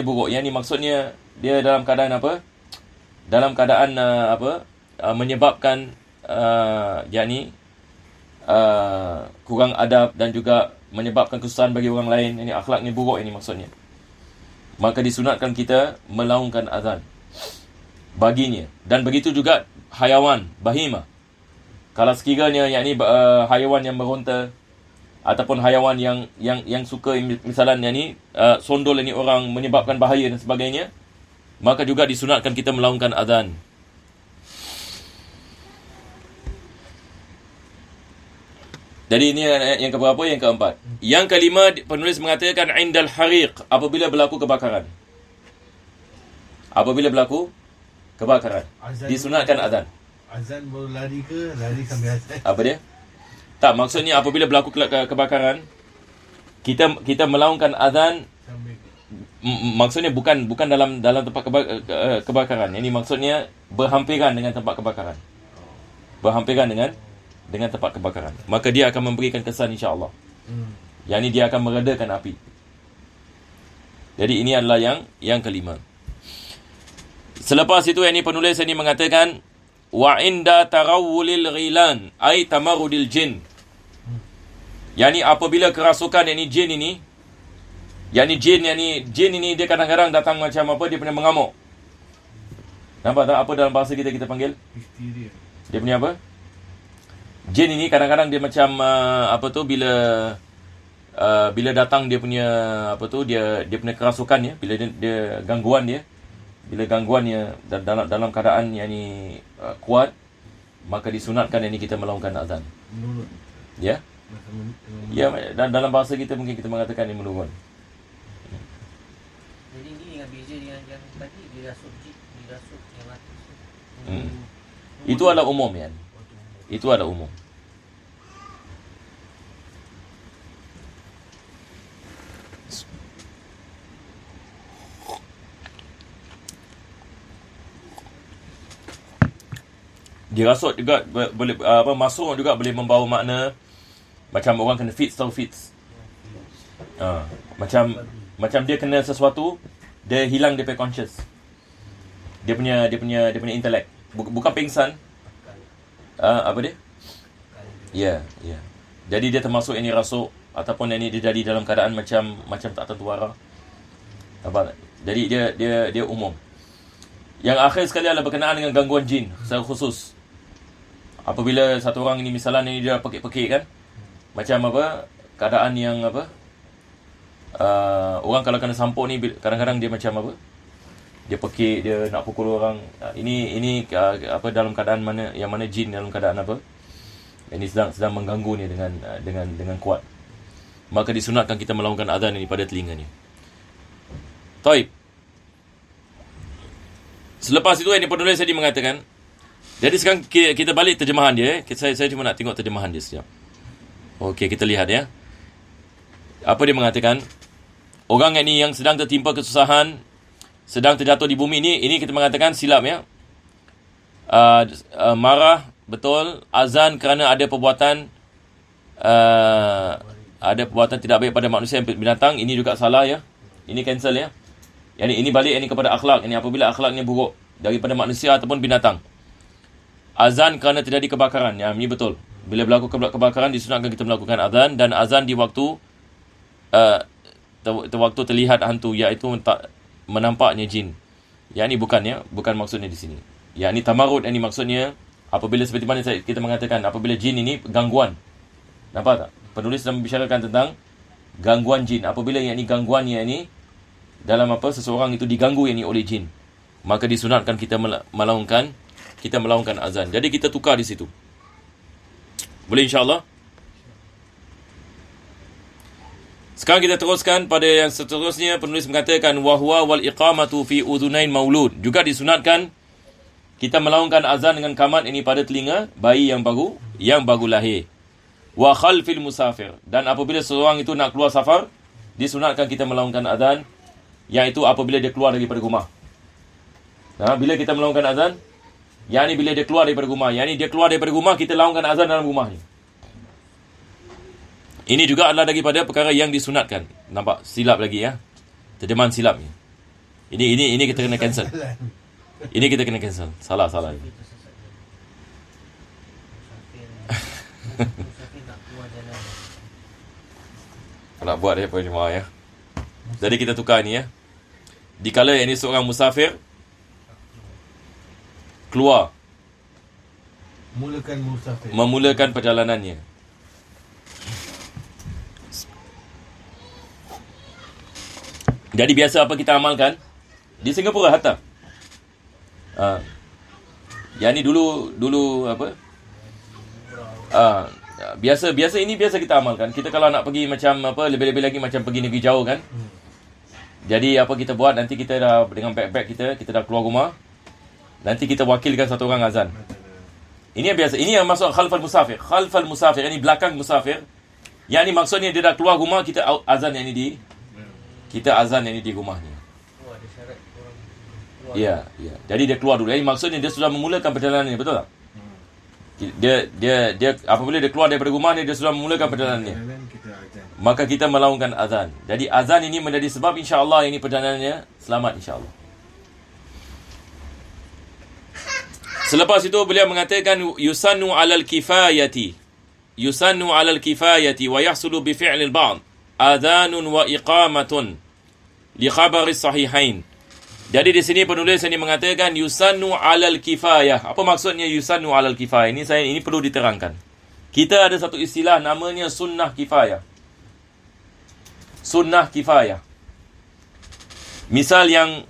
buruk. Yang ni maksudnya dia dalam keadaan apa? Dalam keadaan menyebabkan kurang adab dan juga menyebabkan kesusahan bagi orang lain. Ini akhlaknya buruk ini maksudnya. Maka disunatkan kita melaungkan azan baginya. Dan begitu juga hayawan, bahima. Kalau sekiranya hayawan yang meronta ataupun hayawan yang suka misalnya sondol ini orang menyebabkan bahaya dan sebagainya, maka juga disunatkan kita melaungkan azan. Jadi ini yang keberapa? Yang keempat. Yang kelima, penulis mengatakan indal hariq, apabila berlaku kebakaran. Apabila berlaku kebakaran, disunatkan azan. Azan baru lari ke lari sambil azan? Apa dia? Tak, maksudnya apabila berlaku kebakaran, kita melaungkan azan. Maksudnya bukan dalam tempat kebakaran. Ini maksudnya berhampiran dengan tempat kebakaran. Berhampiran dengan tempat kebakaran. Maka dia akan memberikan kesan insya-Allah. Yang ini dia akan meredakan api. Jadi ini adalah yang kelima. Selepas itu yang ini penulis ini mengatakan wa inda tarawulil ghilan ay tamarudil jin. Yani apabila kerasukan yang ni jin ini, jin ini dia kadang-kadang datang macam apa, dia punya mengamuk. Nampak tak apa dalam bahasa kita panggil? Histeria. Dia punya apa? Jin ini kadang-kadang dia macam bila datang dia punya dia punya kerasukan ya, bila dia gangguan dia, bila gangguannya dalam keadaan yang ni kuat, maka disunatkan yang ni kita melakukan azan. Menurut. Ya. Ya, dan dalam bahasa kita mungkin kita mengatakan ini menurun. Jadi ini yang beza dengan yang tadi, dirasuk yang atas. Itu adalah umum ya. Itu adalah umum. Dirasuk juga boleh masuk juga boleh membawa makna macam orang kena fits. Macam dia kena sesuatu, dia hilang dia punya conscious. Dia punya intellect. Bukan pingsan. Apa dia? Ya. Jadi dia termasuk ini rasuk ataupun ini dia jadi dalam keadaan macam tak tentu arah. Apa? Jadi dia umum. Yang akhir sekali adalah berkenaan dengan gangguan jin secara khusus. Apabila satu orang ini misalnya ini dia pekik-pekik kan, macam apa keadaan yang apa, orang kalau kena sampuk ni kadang-kadang dia macam apa, dia pekik, dia nak pukul orang. Ini apa dalam keadaan mana jin dalam keadaan apa, ini sedang mengganggu ni dengan kuat, maka disunatkan kita melakukan azan ini pada telinganya. Taib. Selepas itu yang penulis tadi mengatakan, jadi sekarang kita balik terjemahan dia. Saya cuma nak tengok terjemahan dia sekejap. Okey, kita lihat ya. Apa dia mengatakan? Orang yang sedang tertimpa kesusahan, sedang terjatuh di bumi ini kita mengatakan silap ya. Marah, betul. Azan kerana ada perbuatan tidak baik pada manusia dan binatang, ini juga salah ya. Ini cancel ya. Ini balik kepada akhlak. Ini apabila akhlaknya buruk daripada manusia ataupun binatang. Azan kerana terjadi kebakaran. Ya, ini betul. Bila berlaku kebakaran, disunatkan kita melakukan azan. Dan azan di waktu waktu terlihat hantu, iaitu menampaknya jin. Yang ini bukan maksudnya di sini. Yang ini tamarud, yang ini maksudnya apabila seperti mana kita mengatakan, apabila jin ini gangguan. Nampak tak? Penulis sedang membicarakan tentang gangguan jin. Apabila yang ini gangguannya ini dalam seseorang itu diganggu yang ini oleh jin, maka disunatkan kita melakukan azan. Jadi kita tukar di situ. Boleh insya-Allah? Sekarang kita teruskan pada yang seterusnya. Penulis mengatakan wahwa wal iqamatu fi udhunain maulud. Juga disunatkan kita melakukan azan dengan qamat ini pada telinga bayi yang baru lahir. Wa khalfil musafir. Dan apabila seorang itu nak keluar safar, disunatkan kita melakukan azan, iaitu apabila dia keluar daripada rumah. Bila kita melakukan azan, yang ni bila dia keluar daripada rumah. Yang ni dia keluar daripada rumah, kita lakukan azan dalam rumah ni. Ini juga adalah daripada perkara yang disunatkan. Nampak? Silap lagi ya. Terjemahan silap ni. Ini kita kena cancel. Ini kita kena cancel. Salah. Musafir nak keluar jalan. Nak buat dia apa jemaah ya. Jadi kita tukar ni ya. Dikala yang ini seorang musafir keluar, memulakan perjalanannya. Jadi biasa apa kita amalkan di Singapura hatta. Yang ni dulu apa? Biasa kita amalkan. Kita kalau nak pergi macam apa, lebih-lebih lagi macam pergi negeri jauh kan. Jadi apa kita buat, nanti kita dah dengan beg-beg kita dah keluar rumah. Nanti kita wakilkan satu orang azan. Ini yang biasa. Ini yang masuk khalfal musafir. Khalfal musafir, ini belakang musafir. Yang ni maksudnya dia dah keluar rumah, kita azan yang ni di rumahnya. Oh, ada syarat orang keluar. Ya. Jadi dia keluar dulu. Jadi maksudnya dia sudah memulakan perjalanannya, betul tak? Dia apabila dia keluar daripada rumah dia sudah memulakan perjalanannya. Maka kita melakukan azan. Jadi azan ini menjadi sebab insya-Allah ini perjalanannya selamat insya-Allah. Selepas itu beliau mengatakan yusannu 'alal kifayati. Yusannu 'alal kifayati wa yahsulu bi fi'lil ba'd. Adhanun wa iqamatun li khabari sahihain. Jadi di sini penulis ini mengatakan yusannu 'alal kifayah. Apa maksudnya yusannu 'alal kifayah? Ini perlu diterangkan. Kita ada satu istilah namanya sunnah kifayah. Sunnah kifayah. Misal yang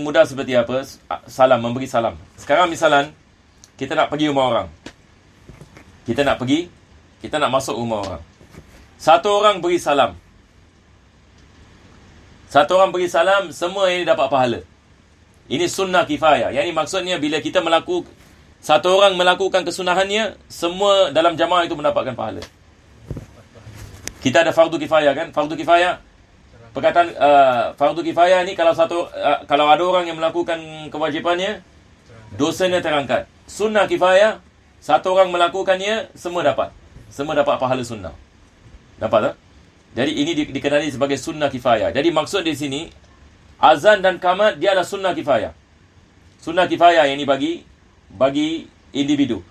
mudah seperti apa? Salam, memberi salam. Sekarang misalan kita nak pergi rumah orang. Kita nak masuk rumah orang. Satu orang beri salam. Semua ini dapat pahala. Ini sunnah kifayah. Yang ini maksudnya bila kita satu orang melakukan kesunahannya, semua dalam jamaah itu mendapatkan pahala. Kita ada fardu kifayah kan? Fardu kifayah, perkataan fardu kifayah ni kalau ada orang yang melakukan kewajipannya, dosanya terangkat. Sunnah kifayah, satu orang melakukannya, semua dapat pahala sunnah. Dapat tak? Jadi ini dikenali sebagai sunnah kifayah. Jadi maksud di sini azan dan qamat dia adalah sunnah kifayah. Sunnah kifayah yang ini bagi individu.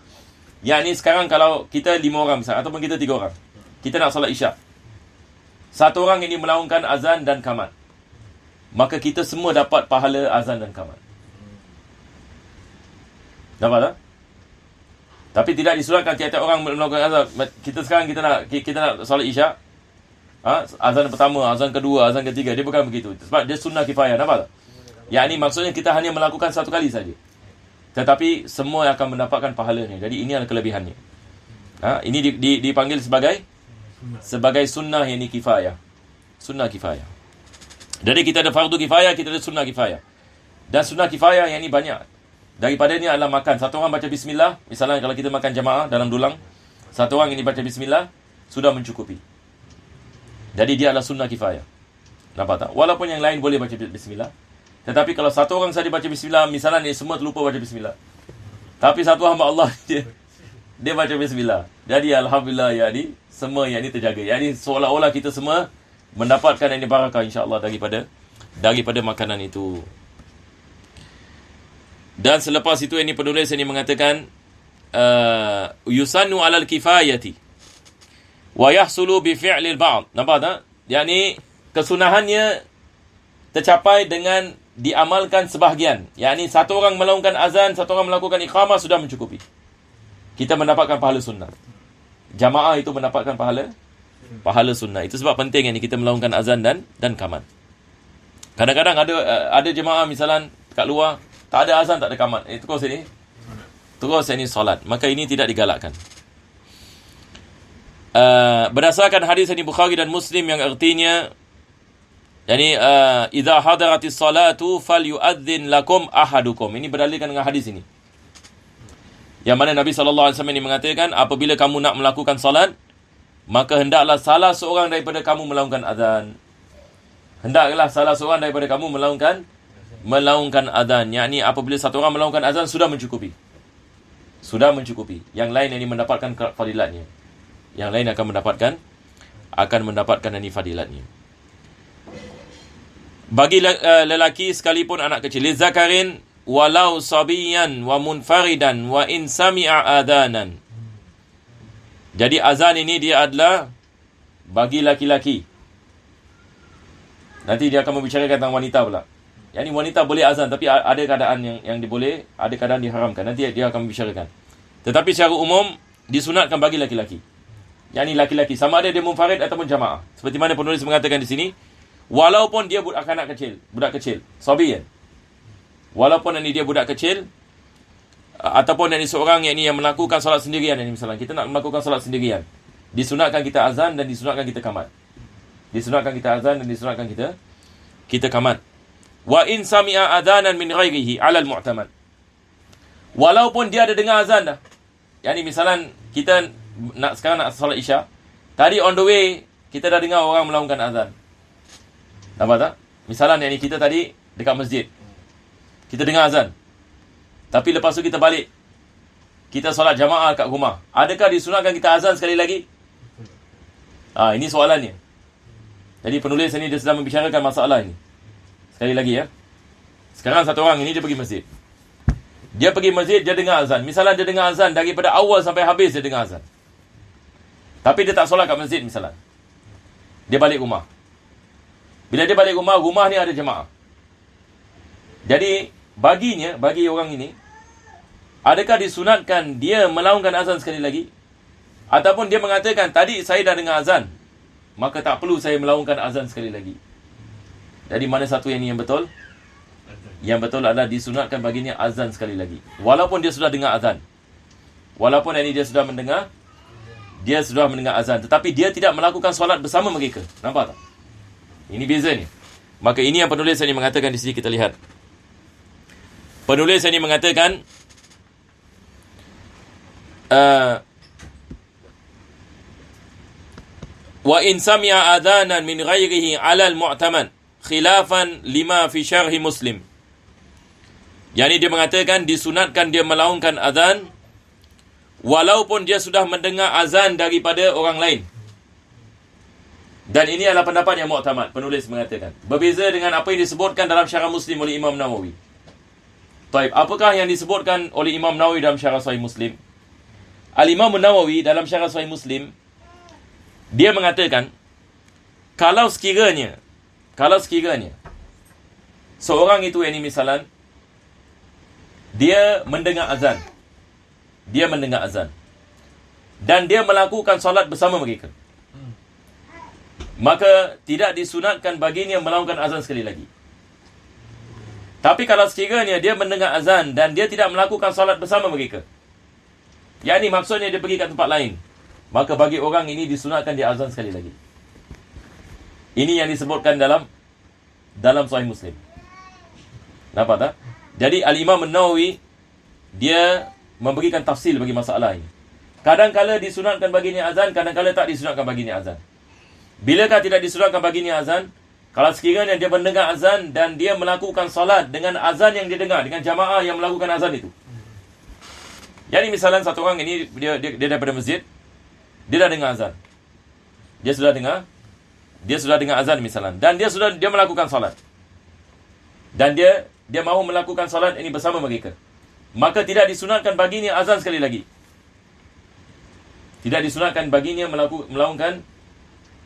Yang ini sekarang kalau kita 5 orang misalnya, ataupun kita 3 orang, kita nak solat isyak. Satu orang ini melaungkan azan dan qamat, maka kita semua dapat pahala azan dan qamat. Dapat tak? Tapi tidak disunatkan tiap-tiap orang melakukan azan. Kita sekarang kita nak solat isyak. Azan pertama, azan kedua, azan ketiga, dia bukan begitu. Sebab dia sunnah kifayah. Nampak tak? Yang ini maksudnya kita hanya melakukan satu kali saja. Tetapi semua akan mendapatkan pahalanya. Jadi ini adalah kelebihannya. Ini dipanggil sebagai sunnah yang ini kifayah. Sunnah kifayah. Jadi kita ada fardu kifayah, kita ada sunnah kifayah. Dan sunnah kifayah yang ini banyak. Daripadanya adalah makan. Satu orang baca bismillah. Misalnya kalau kita makan jamaah dalam dulang, satu orang ini baca bismillah, sudah mencukupi. Jadi dia adalah sunnah kifayah. Nampak tak? Walaupun yang lain boleh baca bismillah. Tetapi kalau satu orang saja baca bismillah, misalnya ni semua terlupa baca bismillah. Tapi satu hamba Allah dia baca bismillah. Jadi alhamdulillah ya ni semua yang ni terjaga. Yang ni seolah-olah kita semua mendapatkan yang ni barakah insya-Allah daripada makanan itu. Dan selepas itu ini penulis ini mengatakan yusannu 'alal kifayati wa yahsulu bi fi'lil ba'd. Nampak tak? Yakni kesunahannya tercapai dengan diamalkan sebahagian. Yakni satu orang melaungkan azan, satu orang melakukan iqamah sudah mencukupi. Kita mendapatkan pahala sunnah. Jamaah itu mendapatkan pahala sunnah. Itu sebab penting yang kita melaungkan azan dan qamat. Kadang-kadang ada jemaah misalan kat luar tak ada azan, tak ada qamat. Terus ini solat. Maka ini tidak digalakkan. Berdasarkan hadis ini Bukhari dan Muslim yang artinya yani idza hadaratis salatu falyu'adzin lakum ahadukum. Ini berdalilkan dengan hadis ini. Yang mana Nabi SAW ini mengatakan apabila kamu nak melakukan salat, maka hendaklah salah seorang daripada kamu melaungkan azan. Hendaklah salah seorang daripada kamu melaungkan azan. Yakni apabila satu orang melaungkan azan sudah mencukupi. Yang lain ini mendapatkan fadilatnya. Yang lain akan mendapatkan ini fadilatnya. Bagi lelaki sekalipun anak kecil, lizakarin walau sabiyan wa munfaridan wa in sami'a adhanan. Jadi azan ini dia adalah bagi laki-laki. Nanti dia akan membicarakan tentang wanita pula. Yang ini wanita boleh azan, tapi ada keadaan yang diboleh, ada keadaan diharamkan. Nanti dia akan membicarakan. Tetapi secara umum disunatkan bagi laki-laki. Yang ini laki-laki, sama ada dia munfarid ataupun jamaah. Seperti mana penulis mengatakan di sini, walaupun dia budak kecil, sabiyan. Walaupun ini dia budak kecil, ataupun ini seorang yang melakukan solat sendirian. Ini misalnya kita nak melakukan solat sendirian, disunatkan kita azan dan disunatkan kita qamat. Kita qamat. Wa in sami'a adhanan min ghairihi 'ala al-mu'tamad. Walaupun dia ada dengar azan dah. Yang ni misalnya kita sekarang nak solat isyak, tadi on the way kita dah dengar orang melaungkan azan. Nampak tak? Misalnya ni kita tadi dekat masjid, kita dengar azan. Tapi lepas tu kita balik, kita solat jamaah kat rumah. Adakah disunatkan kita azan sekali lagi? Ini soalannya. Jadi penulis ini dia sedang membicarakan masalah ini. Sekali lagi ya. Sekarang satu orang ini dia pergi masjid. Dia pergi masjid, dia dengar azan. Misalnya dia dengar azan daripada awal sampai habis dia dengar azan. Tapi dia tak solat kat masjid misalnya. Dia balik rumah. Bila dia balik rumah, rumah ni ada jemaah. Jadi, bagi orang ini, adakah disunatkan dia melaungkan azan sekali lagi? Ataupun dia mengatakan, tadi saya dah dengar azan, maka tak perlu saya melaungkan azan sekali lagi. Jadi, mana satu yang betul? Yang betul adalah disunatkan baginya azan sekali lagi. Walaupun dia sudah dengar azan. Walaupun ini dia sudah mendengar azan. Tetapi dia tidak melakukan solat bersama mereka. Nampak tak? Ini beza ni. Maka ini yang penulis ini mengatakan di sini, kita lihat. Penulis ini mengatakan, wa in sami'a adhanan min ghairihi 'ala al-mu'tamad khilafan lima fi syarhi Muslim. Yani dia mengatakan disunatkan dia melaungkan azan walaupun dia sudah mendengar azan daripada orang lain. Dan ini adalah pendapat yang mu'tamad, penulis mengatakan. Berbeza dengan apa yang disebutkan dalam syarah Muslim oleh Imam Nawawi. Baik, apakah yang disebutkan oleh Imam Nawawi dalam syarah Sahih Muslim? Al-Imam Nawawi dalam syarah Sahih Muslim, dia mengatakan, kalau sekiranya seorang itu, ini misalan, dia mendengar azan. Dan dia melakukan solat bersama mereka. Maka tidak disunatkan baginya melakukan azan sekali lagi. Tapi kalau sekiranya dia mendengar azan dan dia tidak melakukan solat bersama mereka, yakni maksudnya dia pergi ke tempat lain, maka bagi orang ini disunatkan dia azan sekali lagi. Ini yang disebutkan dalam Sahih Muslim. Nampak tak? Jadi Al-Imam Nawawi dia memberikan tafsil bagi masalah ini. Kadang-kala disunatkan baginya azan, kadang-kala tak disunatkan baginya azan. Bilakah tidak disunatkan baginya azan? Kalau sekiranya dia mendengar azan dan dia melakukan solat dengan azan yang dia dengar, dengan jamaah yang melakukan azan itu. Jadi misalnya satu orang ini dia daripada masjid, dia dah dengar azan. Dia sudah dengar azan misalnya, dan dia melakukan solat. Dan dia mahu melakukan solat ini bersama mereka. Maka tidak disunatkan baginya azan sekali lagi. Tidak disunatkan baginya melakukan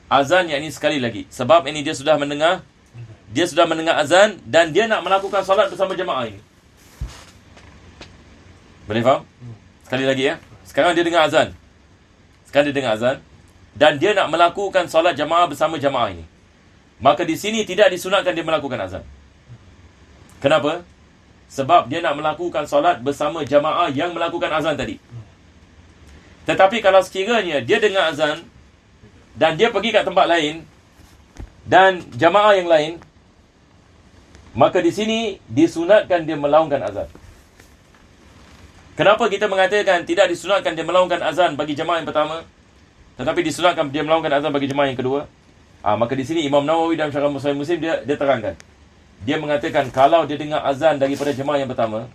azan yang ini sekali lagi. Sebab ini dia sudah mendengar azan dan dia nak melakukan solat bersama jemaah ini. Boleh faham? Sekali lagi ya. Sekarang dia dengar azan. Dan dia nak melakukan solat jemaah bersama jemaah ini. Maka di sini tidak disunatkan dia melakukan azan. Kenapa? Sebab dia nak melakukan solat bersama jamaah yang melakukan azan tadi. Tetapi kalau sekiranya dia dengar azan dan dia pergi kat tempat lain dan jamaah yang lain, maka di sini disunatkan dia melaungkan azan. Kenapa kita mengatakan tidak disunatkan dia melaungkan azan bagi jamaah yang pertama, tetapi disunatkan dia melaungkan azan bagi jamaah yang kedua? Maka di sini Imam Nawawi dalam syarah Sahih Muslim dia terangkan. Dia mengatakan kalau dia dengar azan daripada jemaah yang pertama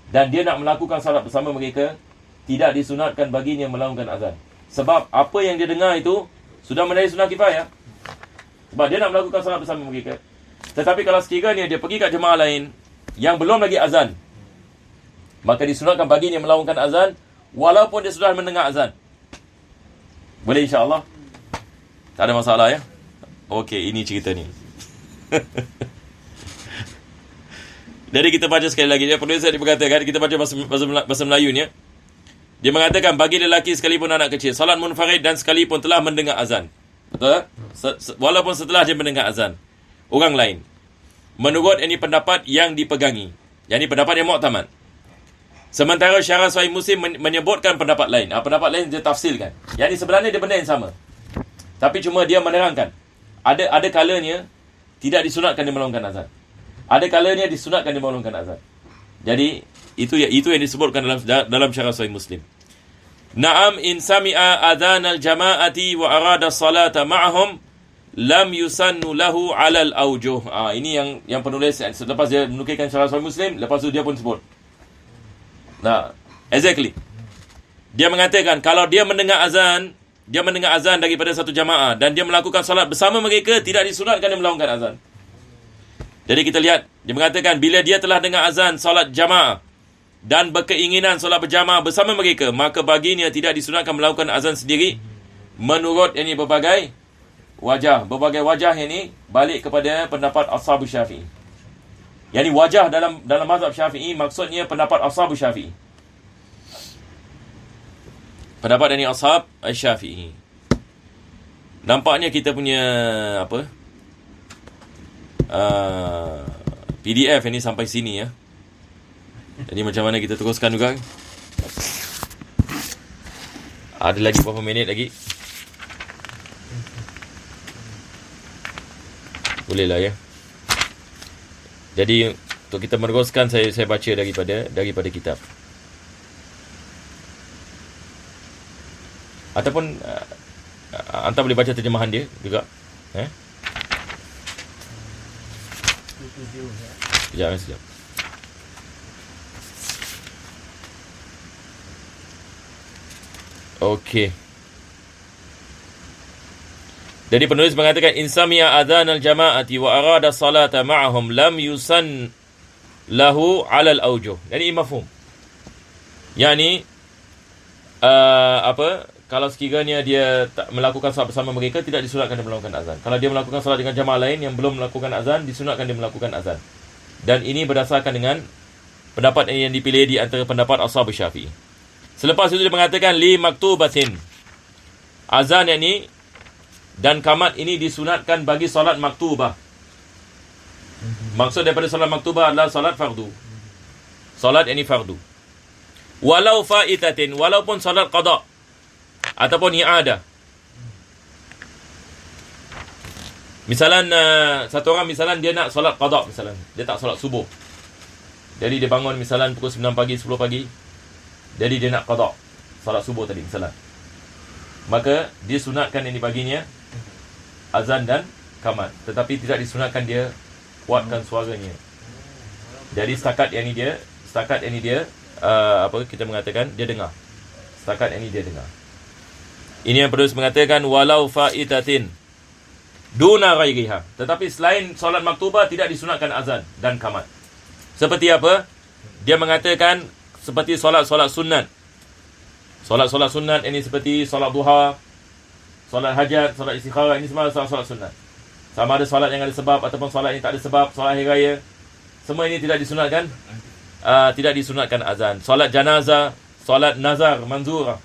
dan dia nak melakukan salat bersama mereka, tidak disunatkan baginya melaungkan azan. Sebab apa yang dia dengar itu sudah menjadi sunnah kifayah. Sebab dia nak melakukan salat bersama mereka. Tetapi kalau sekiranya dia pergi kat jemaah lain yang belum lagi azan, maka disunatkan baginya melaungkan azan walaupun dia sudah mendengar azan. Boleh insya-Allah? Tak ada masalah ya? Okey, ini cerita ni. Jadi kita baca sekali lagi. Dia penulis dia berkatakan, kita baca bahasa Melayu ni ya. Dia mengatakan, bagi lelaki sekalipun anak kecil, salat munfarid dan sekalipun telah mendengar azan. Betul? Walaupun setelah dia mendengar azan orang lain. Menurut ini pendapat yang dipegangi. Yang ini pendapat yang mu'tamad. Sementara syarah Sahih Muslim menyebutkan pendapat lain. Pendapat lain dia tafsirkan. Yang ini sebenarnya dia benda yang sama. Tapi cuma dia menerangkan. Ada kalanya tidak disunatkan dia melaungkan azan. Ada kalanya disunatkan dia melaungkan azan. Jadi itu yang disebutkan dalam syarah Sahih Muslim. Na'am in sami'a adhan al-jama'ati wa arada salata ma'ahum lam yusannu lahu 'ala al-awjuh. Ini yang penulis selepas dia menukilkan syarah Sahih Muslim, lepas tu dia pun sebut. Nah, exactly. Dia mengatakan kalau dia mendengar azan daripada satu jamaah dan dia melakukan salat bersama mereka, tidak disunatkan dia melaungkan azan. Jadi kita lihat, dia mengatakan bila dia telah dengar azan salat jamaah dan berkeinginan solat berjamaah bersama mereka, maka baginya tidak disunatkan melakukan azan sendiri menurut ini berbagai wajah. Berbagai wajah ini balik kepada pendapat Ashab Syafi'i. Yani wajah dalam mazhab Syafi'i maksudnya pendapat Ashab Syafi'i. Pendapat ini Ashab Syafi'i. Nampaknya kita punya apa? PDF ini sampai sini ya. Jadi macam mana kita teruskan juga? Ada lagi berapa minit lagi? Boleh lah ya. Jadi untuk kita meneruskan, saya baca daripada kitab. Ataupun anda boleh baca terjemahan dia juga. Sekejap. Okey. Jadi penulis mengatakan insami'a adzan al-jama'ati wa arada salata ma'ahum lam yusan lahu 'ala al-awjuh. Jadi mafhum. Yani kalau sekiranya dia tak melakukan salat bersama mereka, tidak disunatkan dia melakukan azan. Kalau dia melakukan salat dengan jamaah lain yang belum melakukan azan, disunatkan dia melakukan azan. Dan ini berdasarkan dengan pendapat yang dipilih di antara pendapat Ashab Syafi'i. Selepas itu dia mengatakan li maktubatin. Azan yang ini dan qamat ini disunatkan bagi solat maktubah. Maksud daripada solat maktubah adalah solat fardu. Solat ini fardu. Walau faitatin, walaupun solat qada ataupun i'adah. Misalan satu orang misalan dia nak solat qada, misalan dia tak solat subuh. Jadi dia bangun misalan pukul 9 pagi, 10 pagi. Jadi dia nak qada solat subuh tadi misalan. Maka dia sunatkan ini baginya azan dan qamat, tetapi tidak disunatkan dia kuatkan suaranya. Jadi setakat yang ini dia kita mengatakan dia dengar. Setakat ini dia dengar. Ini yang perlu mengatakan walau faitatin duna ghairiha. Tetapi selain solat maktubah tidak disunatkan azan dan qamat. Seperti apa? Dia mengatakan seperti solat-solat sunat. Solat-solat sunat ini seperti solat duha, solat hajat, solat istikharah, ini semua solat-solat sunat. Sama ada solat yang ada sebab ataupun solat yang tak ada sebab, solat hari raya. Semua ini tidak disunatkan. Tidak disunatkan azan. Solat janazah, solat nazar, manzurah.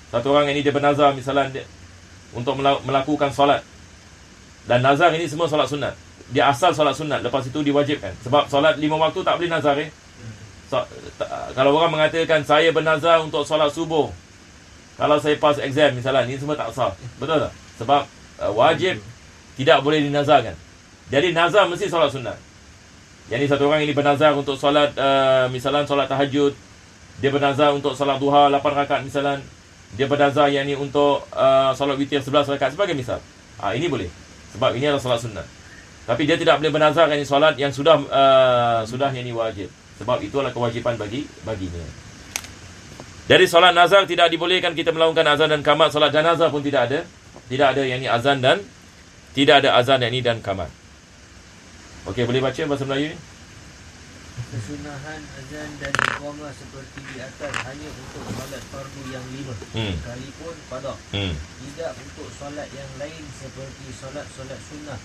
Satu orang ini dia bernazar misalnya untuk melakukan solat. Dan nazar ini semua solat sunat. Dia asal solat sunat, lepas itu diwajibkan. Sebab solat 5 waktu tak boleh nazar kalau orang mengatakan saya bernazar untuk solat subuh, kalau saya pass exam misalnya, ini semua tak sah. Betul tak? Sebab wajib tidak boleh dinazarkan. Jadi nazar mesti solat sunat. Jadi satu orang ini bernazar untuk solat misalnya solat tahajud, dia bernazar untuk solat duha 8 rakaat misalnya, dia bernazar yang ini untuk solat witir 11 rakaat sebagai misal. Ini boleh. Sebab ini adalah solat sunat. Tapi dia tidak boleh bernazar yang ini solat yang sudah yang ini wajib. Sebab itu adalah kewajipan baginya. Dari solat nazar tidak dibolehkan kita melakukan azan dan qamat. Solat janazah pun tidak ada. Tidak ada yang ini azan dan tidak ada azan yang ini dan qamat. Okey, boleh baca bahasa Melayu ni? Kesunahan azan dan iqamah seperti di atas hanya untuk solat fardu yang 5 sekalipun qada. Tidak untuk solat yang lain seperti solat-solat sunnah,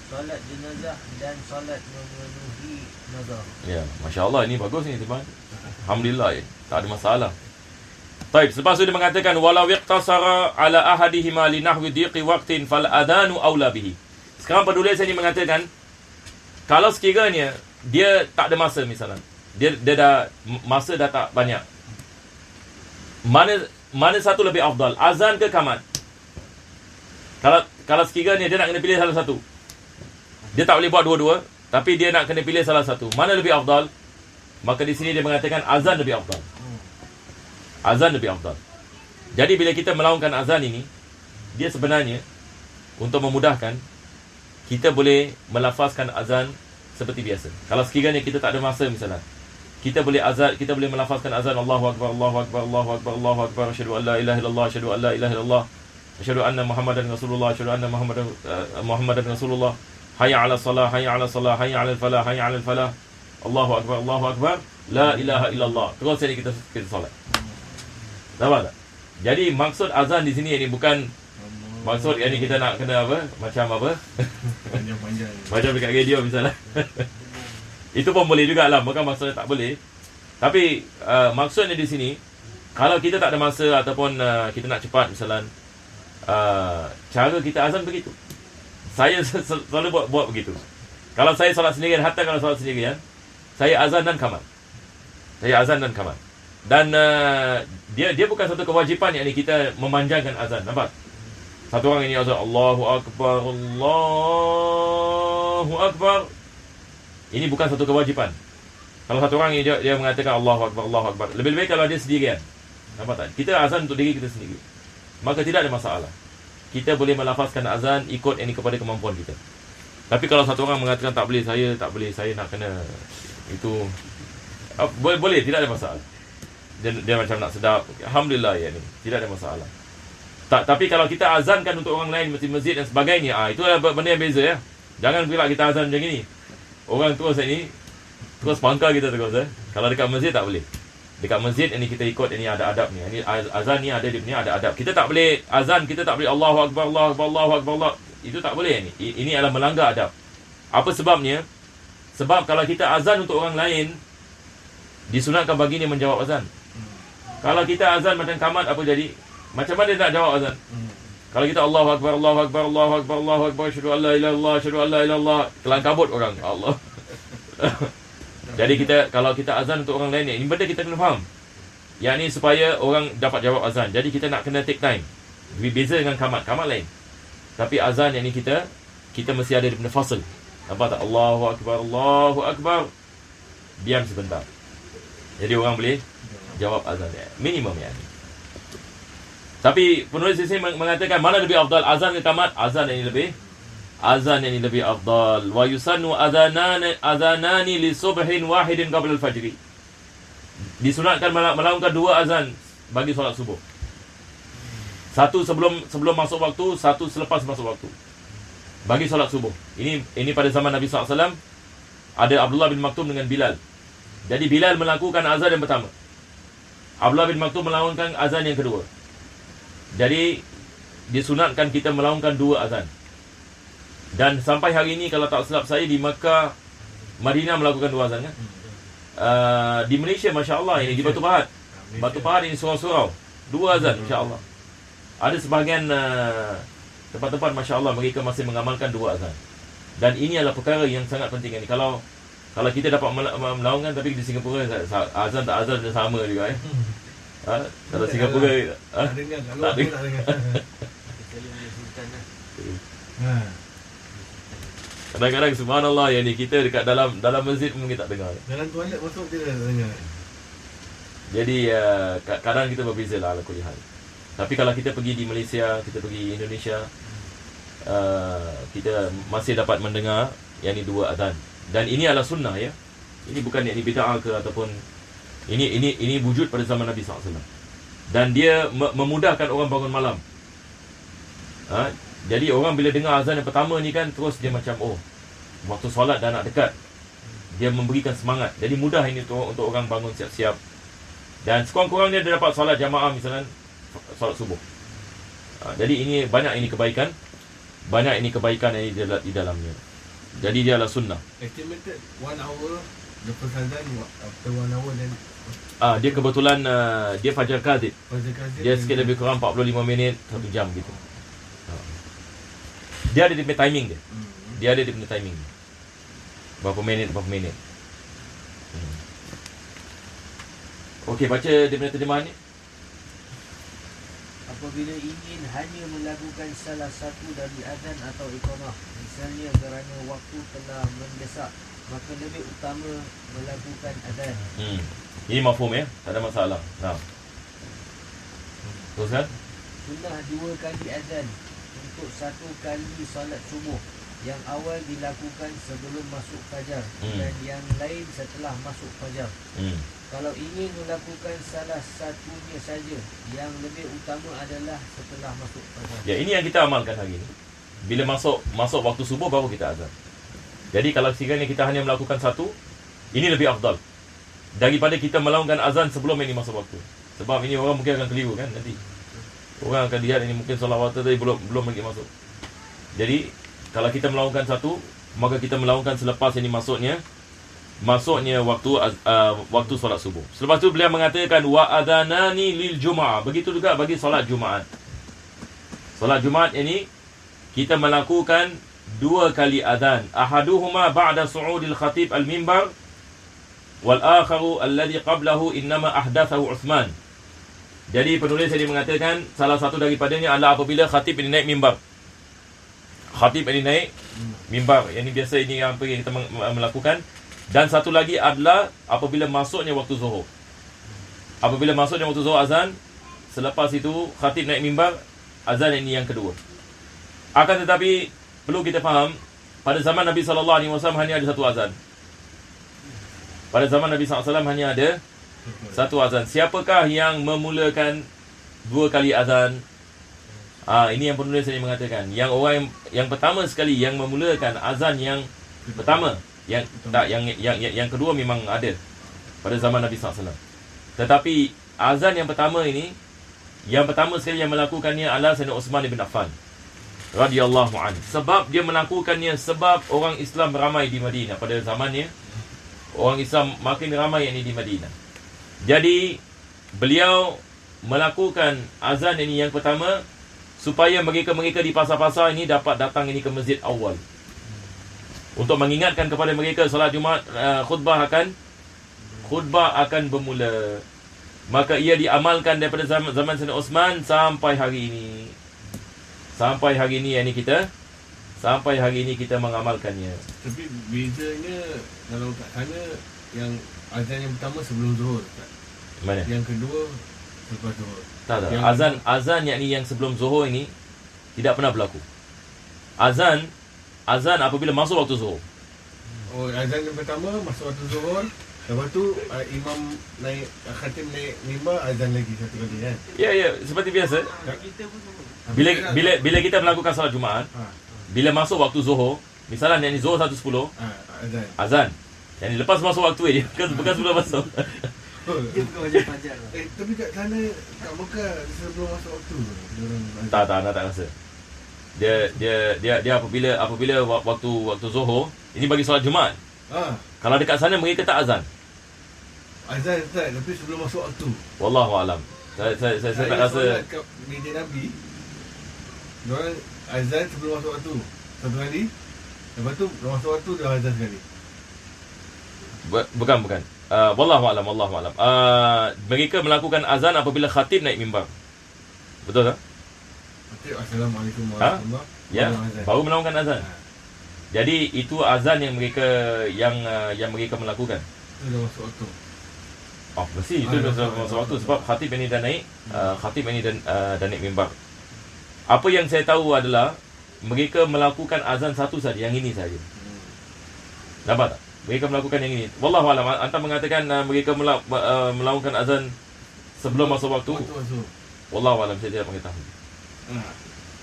solat jenazah dan solat memenuhi nazar. Ya, masya-Allah, ini bagus ni tuan. Alhamdulillah, tak ada masalah. Baik, selepas itu dia mengatakan walau iqtasara ala ahadihima li nahwi dhiqi waqtin fal adanu aula bihi. Sekarang penulis ini mengatakan kalau sekiranya dia tak ada masa misalnya, dia dah masa dah tak banyak, mana satu lebih afdal, azan ke qamat? Kalau sekiranya dia nak kena pilih salah satu, dia tak boleh buat dua-dua, tapi dia nak kena pilih salah satu, mana lebih afdal? Maka di sini dia mengatakan azan lebih afdal. Azan lebih afdal. Jadi bila kita melakukan azan ini, dia sebenarnya untuk memudahkan, kita boleh melafazkan azan seperti biasa. Kalau sekiranya kita tak ada masa misalnya, kita boleh melafazkan azan Allahu akbar, Allahu akbar, Allahu akbar, Allahu akbar, asyhadu an la ilaha illallah, asyhadu an la ilaha illallah, asyhadu anna Muhammadan Rasulullah, asyhadu anna Muhammadan Rasulullah, hayya 'ala salah, hayya 'ala salah, hayya 'ala falah, hayya 'ala falah, Allahu akbar, Allahu akbar. La ilaha illallah. Terus jadi kita solat. Nampak tak? Jadi maksud azan di sini ini bukan maksud yang ni kita nak kena apa? Macam apa? Panjang-panjang. Macam dekat radio misalnya. Itu pun boleh jugalah, bukan maksudnya tak boleh. Tapi maksudnya di sini, kalau kita tak ada masa ataupun kita nak cepat misalnya, cara kita azan begitu. Saya selalu buat begitu. Kalau saya solat sendirian, hatta kalau solat sendirian, saya azan dan qamat. Dan dia bukan satu kewajipan yang kita memanjangkan azan. Nampak? Satu orang ini azan Allahu Akbar, Allahu Akbar. Ini bukan satu kewajipan. Kalau satu orang ini dia mengatakan Allahu Akbar, Allahu Akbar, lebih-lebih kalau dia sendirian. Nampak tak? Kita azan untuk diri kita sendiri, maka tidak ada masalah. Kita boleh melafazkan azan ikut ini kepada kemampuan kita. Tapi kalau satu orang mengatakan tak boleh, saya nak kena itu, boleh, tidak ada masalah. Dia macam nak sedap, alhamdulillah ya ni, tidak ada masalah. Tapi kalau kita azankan untuk orang lain, masjid dan sebagainya, itu adalah benda yang beza ya. Jangan pula kita azan macam ni, orang terus ini terus pangkal kita terus Kalau dekat masjid tak boleh. Dekat masjid ini kita ikut, ini ada adab ni. Ini azan ni ada adab. Kita tak boleh azan, kita tak boleh Allahu Akbar, Allahu Akbar, Allahu Akbar, Allah. Itu tak boleh ni. Ini adalah melanggar adab. Apa sebabnya? Sebab kalau kita azan untuk orang lain, disunatkan baginda menjawab azan. Kalau kita azan macam qamat, apa jadi? Macam mana dia nak jawab azan? Kalau kita Allahu Akbar, Allahu Akbar, Allahu Akbar, Allahu Akbar, asyhadu an la ilaha illallah, asyhadu an la ilaha illallah, kelang kabut orang. Allah. Jadi kalau kita azan untuk orang lain, ini benda kita kena faham. Yang ni supaya orang dapat jawab azan. Jadi kita nak kena take time. Beza dengan qamat lain. Tapi azan yang ni kita mesti ada benda fasal. Nampak tak? Allahu Akbar, Allahu Akbar. Diam sebentar. Jadi orang boleh jawab azan dia. Minimum yang ni. Tapi penulis di sini mengatakan mana lebih afdal, azan ke qamat? Azan yang ini lebih afdal. Wa yusannu adhanani li subhin wahidin qabla al-fajr. Disunatkan melakukan dua azan bagi solat subuh. Satu sebelum masuk waktu, satu selepas masuk waktu. Bagi solat subuh. Ini pada zaman Nabi SAW ada Abdullah bin Maktum dengan Bilal. Jadi Bilal melakukan azan yang pertama. Abdullah bin Maktum melakukan azan yang kedua. Jadi disunatkan kita melakukan dua azan. Dan sampai hari ini kalau tak silap saya di Makkah, Madinah melakukan dua azan kan? Di Malaysia masya-Allah ini di Batu Pahat. Batu Pahat ini surau-surau. Dua azan insya-Allah. Ada sebahagian tempat-tempat masya-Allah mereka masih mengamalkan dua azan. Dan ini adalah perkara yang sangat penting ini. Kalau kita dapat melakukan, tapi di Singapura azan tak azan sama juga ya. Kalau Singapura tak dengar, kalau tak dengar. Kadang-kadang subhanallah yang ni kita dekat dalam masjid pun kita tak dengar. Dalam toilet masuk kita tak dengar. Jadi kadang kita berbeza lah ala kulli hal. Tapi kalau kita pergi di Malaysia, kita pergi Indonesia, kita masih dapat mendengar yang ni dua azan. Dan ini adalah sunnah ya. Ini bukan yang ni bid'ah ke ataupun ini wujud pada zaman Nabi SAW. Dan dia memudahkan orang bangun malam. Jadi orang bila dengar azan yang pertama ni kan, terus dia macam waktu solat dah nak dekat. Dia memberikan semangat. Jadi mudah ini untuk orang bangun siap-siap. Dan sekurang-kurangnya dia dapat solat jamaah misalnya solat subuh. Jadi ini banyak ini kebaikan. Banyak ini kebaikan yang di dalamnya. Jadi dia adalah sunnah. Estimated 1 hour lepas azan, after 1 hour then dia kebetulan dia fajar kadhib. Dia sikit lebih kurang 45 minit, 1 jam gitu. Dia ada dia punya timing dia. Dia ada dia punya timing. Berapa minit. Okey, baca dia punya terjemahan ni. Apabila ingin hanya melakukan salah satu dari azan atau iqamah, misalnya kerana waktu telah mendesak, maka lebih utama melakukan azan. Ini mafhum ya, tak ada masalah. Teruskan. Sunnah 2 kali azan untuk 1 kali solat subuh. Yang awal dilakukan sebelum masuk fajar dan yang lain setelah masuk fajar. Kalau ingin melakukan salah satunya saja, yang lebih utama adalah setelah masuk fajar. Ya, ini yang kita amalkan hari ini. Bila masuk waktu subuh baru kita azan. Jadi kalau sekiranya kita hanya melakukan satu, ini lebih afdal. daripada kita melaungkan azan sebelum ini masuk waktu. Sebab ini orang mungkin akan keliru kan nanti. Orang akan lihat ini mungkin solat waktu tadi belum lagi masuk. Jadi kalau kita melaungkan satu, maka kita melaungkan selepas ini masuknya waktu solat subuh. Selepas tu beliau mengatakan wa adhanani lil Jum'ah. Begitu juga bagi solat Jumaat. Solat Jumaat ini kita melakukan 2 kali adhan. Ahaduhuma ba'da su'udil khatib al-mimbar wal akharu alladhi qablahu innama ahdathahu Uthman. Jadi penulis tadi mengatakan salah satu daripadanya adalah apabila khatib ini naik mimbar. Khatib ini naik mimbar. Yang ini biasa ini apa yang kita melakukan. Dan satu lagi adalah apabila masuknya waktu zuhur. Apabila masuknya waktu zuhur azan, selepas itu khatib naik mimbar, azan ini yang kedua. Akan tetapi perlu kita faham, pada zaman Nabi SAW hanya ada satu azan. Pada zaman Nabi SAW hanya ada satu azan. Siapakah yang memulakan 2 kali azan? Ini yang penulis saya mengatakan. Yang orang yang pertama sekali yang memulakan azan yang pertama, yang kedua memang ada pada zaman Nabi SAW. Tetapi azan yang pertama ini, yang pertama sekali yang melakukannya adalah Sayyidina Uthman bin Affan radhiyallahu anhu. Sebab dia melakukannya sebab orang Islam ramai di Madinah pada zamannya. Orang Islam makin ramai ini di Madinah. Jadi beliau melakukan azan ini yang pertama supaya mereka-mereka di pasar-pasar ini dapat datang ini ke masjid awal. Untuk mengingatkan kepada mereka solat Jumaat, khutbah akan bermula. Maka ia diamalkan daripada zaman Sayyidina Uthman sampai hari ini. Sampai hari ini kita mengamalkannya. Tapi bezanya kalau kat sana yang azan yang pertama sebelum zuhur tak? Mana? Yang kedua selepas zuhur. Tak. Yang Azan yang sebelum zuhur ini tidak pernah berlaku. Azan apabila masuk waktu zuhur. Oh, azan yang pertama masuk waktu zuhur. Lepas tu imam naik, khatib naik mimbar, azan lagi satu kali kan? Ya, seperti biasa. Kita pun sama. Bila kita melakukan salat Jumaat, bila masuk waktu zuhur, misalnya yang zuhur 1.10, azan. Yang lepas masuk waktu dia, bukan sebelum masuk. Dia bukan wajib fajar. Tapi kat sana, kat Mekah sebelum masuk waktu. Tak rasa. Dia apabila waktu zuhur, ini bagi solat Jumaat. Kalau dekat sana mereka tak azan. Azan tak, tapi sebelum masuk waktu. Wallahu alam. Saya tak rasa. Kat meja Nabi, diorang azan sebelum masuk waktu satu kali. Lepas tu masuk waktu dia azan sekali. Bukan. Wallahu alam. Mereka melakukan azan apabila khatib naik mimbar. Betul tak? Assalamualaikum warahmatullahi wabarakatuh. Ya, baru melakukan azan. Jadi itu azan yang mereka melakukan. Itu dah masuk waktu. Mesti itu dah masuk waktu sebab khatib ini dah naik, dah naik mimbar. Apa yang saya tahu adalah mereka melakukan azan satu saja, yang ini saja. Nampak tak? Mereka melakukan yang ini. Wallahu alam. Anta mengatakan mereka melakukan azan sebelum masuk waktu. Wallahu alam, saya tidak mengetahui.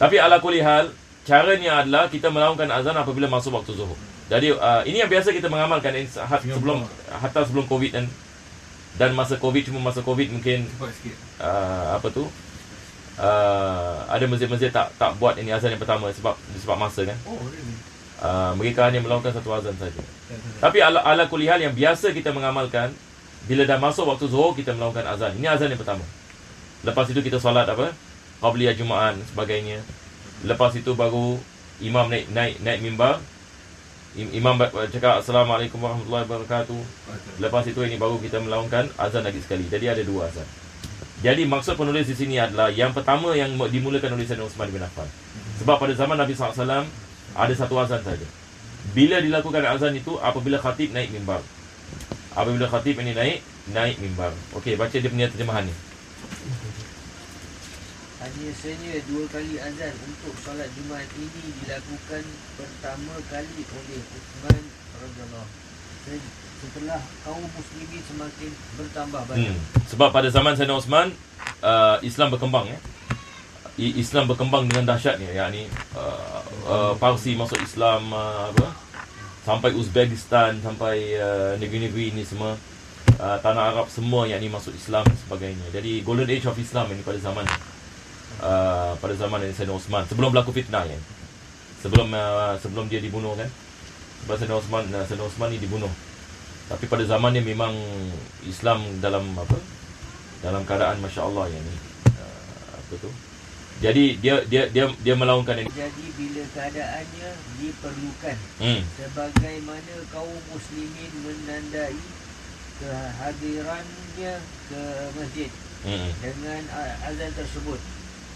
Tapi ala kulli hal, caranya adalah kita melakukan azan apabila masuk waktu zuhur. Jadi ini yang biasa kita mengamalkan sebelum Covid dan masa Covid, cuma masa Covid mungkin ada masjid-masjid tak buat ini azan yang pertama sebab masa kan. Mereka hanya melakukan satu azan saja. Tapi ala kulli hal yang biasa kita mengamalkan, bila dah masuk waktu zuhur kita melakukan azan. Ini azan yang pertama. Lepas itu kita solat qabliyah Jumaat sebagainya. Lepas itu baru imam naik mimbar. Imam cakap Assalamualaikum warahmatullahi wabarakatuh. Lepas itu ini baru kita melakukan azan lagi sekali. Jadi ada 2 azan. Jadi maksud penulis di sini adalah yang pertama yang dimulakan oleh Sayyidina Uthman bin Affan. Sebab pada zaman Nabi SAW ada satu azan saja. Bila dilakukan azan itu apabila khatib naik mimbar. Apabila khatib ini naik mimbar. Okey, baca dia punya terjemahan ni. Hanya 2 kali azan untuk solat Jumaat ini dilakukan pertama kali oleh Uthman radhiyallahu anhu setelah kaum muslimin semakin bertambah banyak. Sebab pada zaman Sayyidina Uthman Islam berkembang ya. Islam berkembang dengan dahsyatnya, yakni Parsi masuk Islam sampai Uzbekistan, sampai negeri-negeri ini semua tanah Arab semua yang ni masuk Islam dan sebagainya. Jadi golden age of Islam ini pada zaman Sayyidina Osman, sebelum berlaku fitnah kan. Sebelum dia dibunuh kan. Sebab Sayyidina Osman ni dibunuh. Tapi pada zaman ni memang Islam dalam keadaan masya-Allah yang ni. Jadi dia melaungkan ini. Jadi bila keadaannya diperlukan, sebagaimana kaum muslimin menandai kehadirannya ke masjid dengan azan tersebut.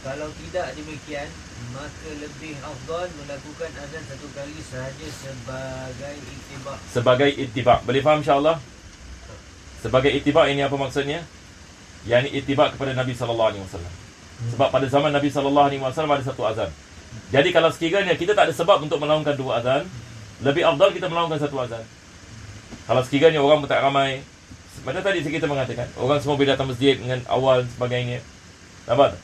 Kalau tidak demikian, maka lebih afdal melakukan azan satu kali sahaja sebagai ittiba'. Sebagai ittiba'. Boleh faham insya-Allah? Sebagai ittiba' ini apa maksudnya? Yang ini ittiba' kepada Nabi sallallahu alaihi wasallam. Sebab pada zaman Nabi sallallahu alaihi wasallam ada satu azan. Jadi kalau sekiranya kita tak ada sebab untuk melaungkan dua azan, lebih afdal kita melaungkan satu azan. Kalau sekiranya orang tak ramai, macam tadi kita mengatakan, orang semua boleh datang masjid dengan awal sebagainya. Nampak?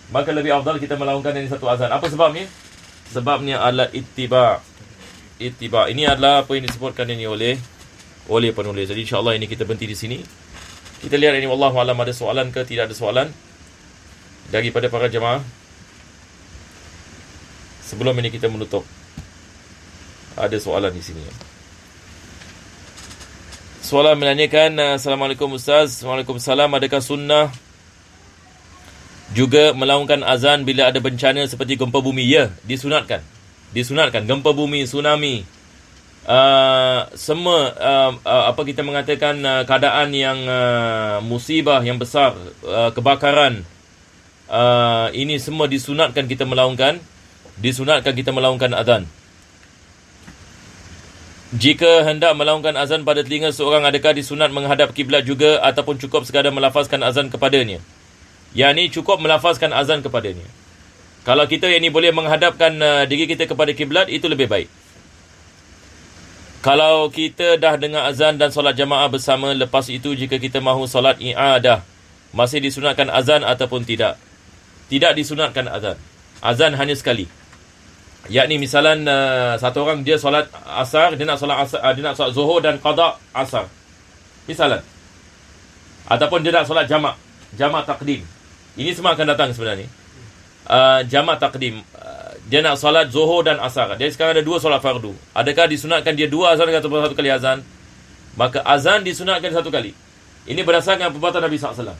Maka lebih afdal kita melaungkan ini satu azan. Apa sebabnya? Sebabnya adalah ittiba'. Ittiba'. Ini adalah apa yang disebutkan ini oleh penulis. Jadi insya-Allah ini kita berhenti di sini. Kita lihat ini wallahu alam ada soalan ke tidak ada soalan daripada para jemaah. Sebelum ini kita menutup. Ada soalan di sini. Soalan menanyakan, Assalamualaikum Ustaz. Waalaikumsalam. Adakah sunnah juga melaungkan azan bila ada bencana seperti gempa bumi? Ya, disunatkan. Gempa bumi, tsunami, semua apa kita mengatakan keadaan yang musibah yang besar, kebakaran, ini semua disunatkan kita melaungkan azan. Jika hendak melaungkan azan pada telinga seorang, adakah disunat menghadap kiblat juga ataupun cukup sekadar melafazkan azan kepadanya? Yang ni cukup melafazkan azan kepadanya. Kalau kita yang ni boleh menghadapkan diri kita kepada kiblat, itu lebih baik. Kalau kita dah dengar azan dan solat jamaah bersama, lepas itu jika kita mahu solat i'adah, masih disunatkan azan ataupun tidak? Tidak disunatkan azan. Azan hanya sekali. Yakni misalan satu orang dia solat asar, dia nak solat zuhur dan qada asar. Misalan. Ataupun dia nak solat jamak takdim. Ini semua akan datang sebenarnya. Jamak takdim. Dia nak solat zuhur dan asar. Dia sekarang ada dua solat fardu. Adakah disunatkan dia dua azan ataupun satu kali azan? Maka azan disunatkan satu kali. Ini berdasarkan perbuatan Nabi SAW.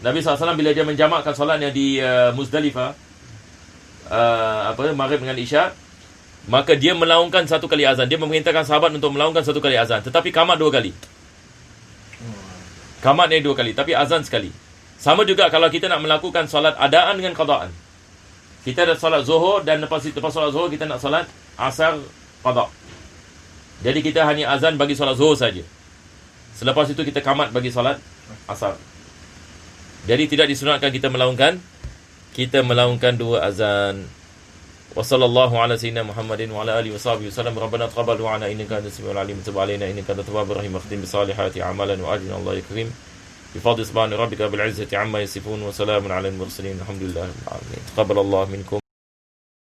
Nabi SAW bila dia menjamakkan solatnya di Muzdalifah, Maghrib dengan Isya, maka dia melaungkan satu kali azan. Dia memerintahkan sahabat untuk melaungkan satu kali azan. Tetapi qamat dua kali. Qamat ni dua kali, tapi azan sekali. Sama juga kalau kita nak melakukan solat adaan dengan qadaan. Kita ada solat zuhur dan lepas solat zuhur kita nak solat asar qada. Jadi kita hanya azan bagi solat zuhur saja. Selepas itu kita qamat bagi solat asar. Jadi tidak disunatkan kita melaungkan dua azan. Wassallallahu ala sayyidina Muhammadin wa ala alihi washabihi wasallam. Rabbana taqabbal du'ana innaka antas samiul alim, tub alaina innaka antat tawwabur rahim, akhtim bisalihati amalan wa ajina Allah karim. بفضل سبحان ربك بالعزة عما يصفون وسلام على المرسلين الحمد لله رب العالمين. تقبل الله منكم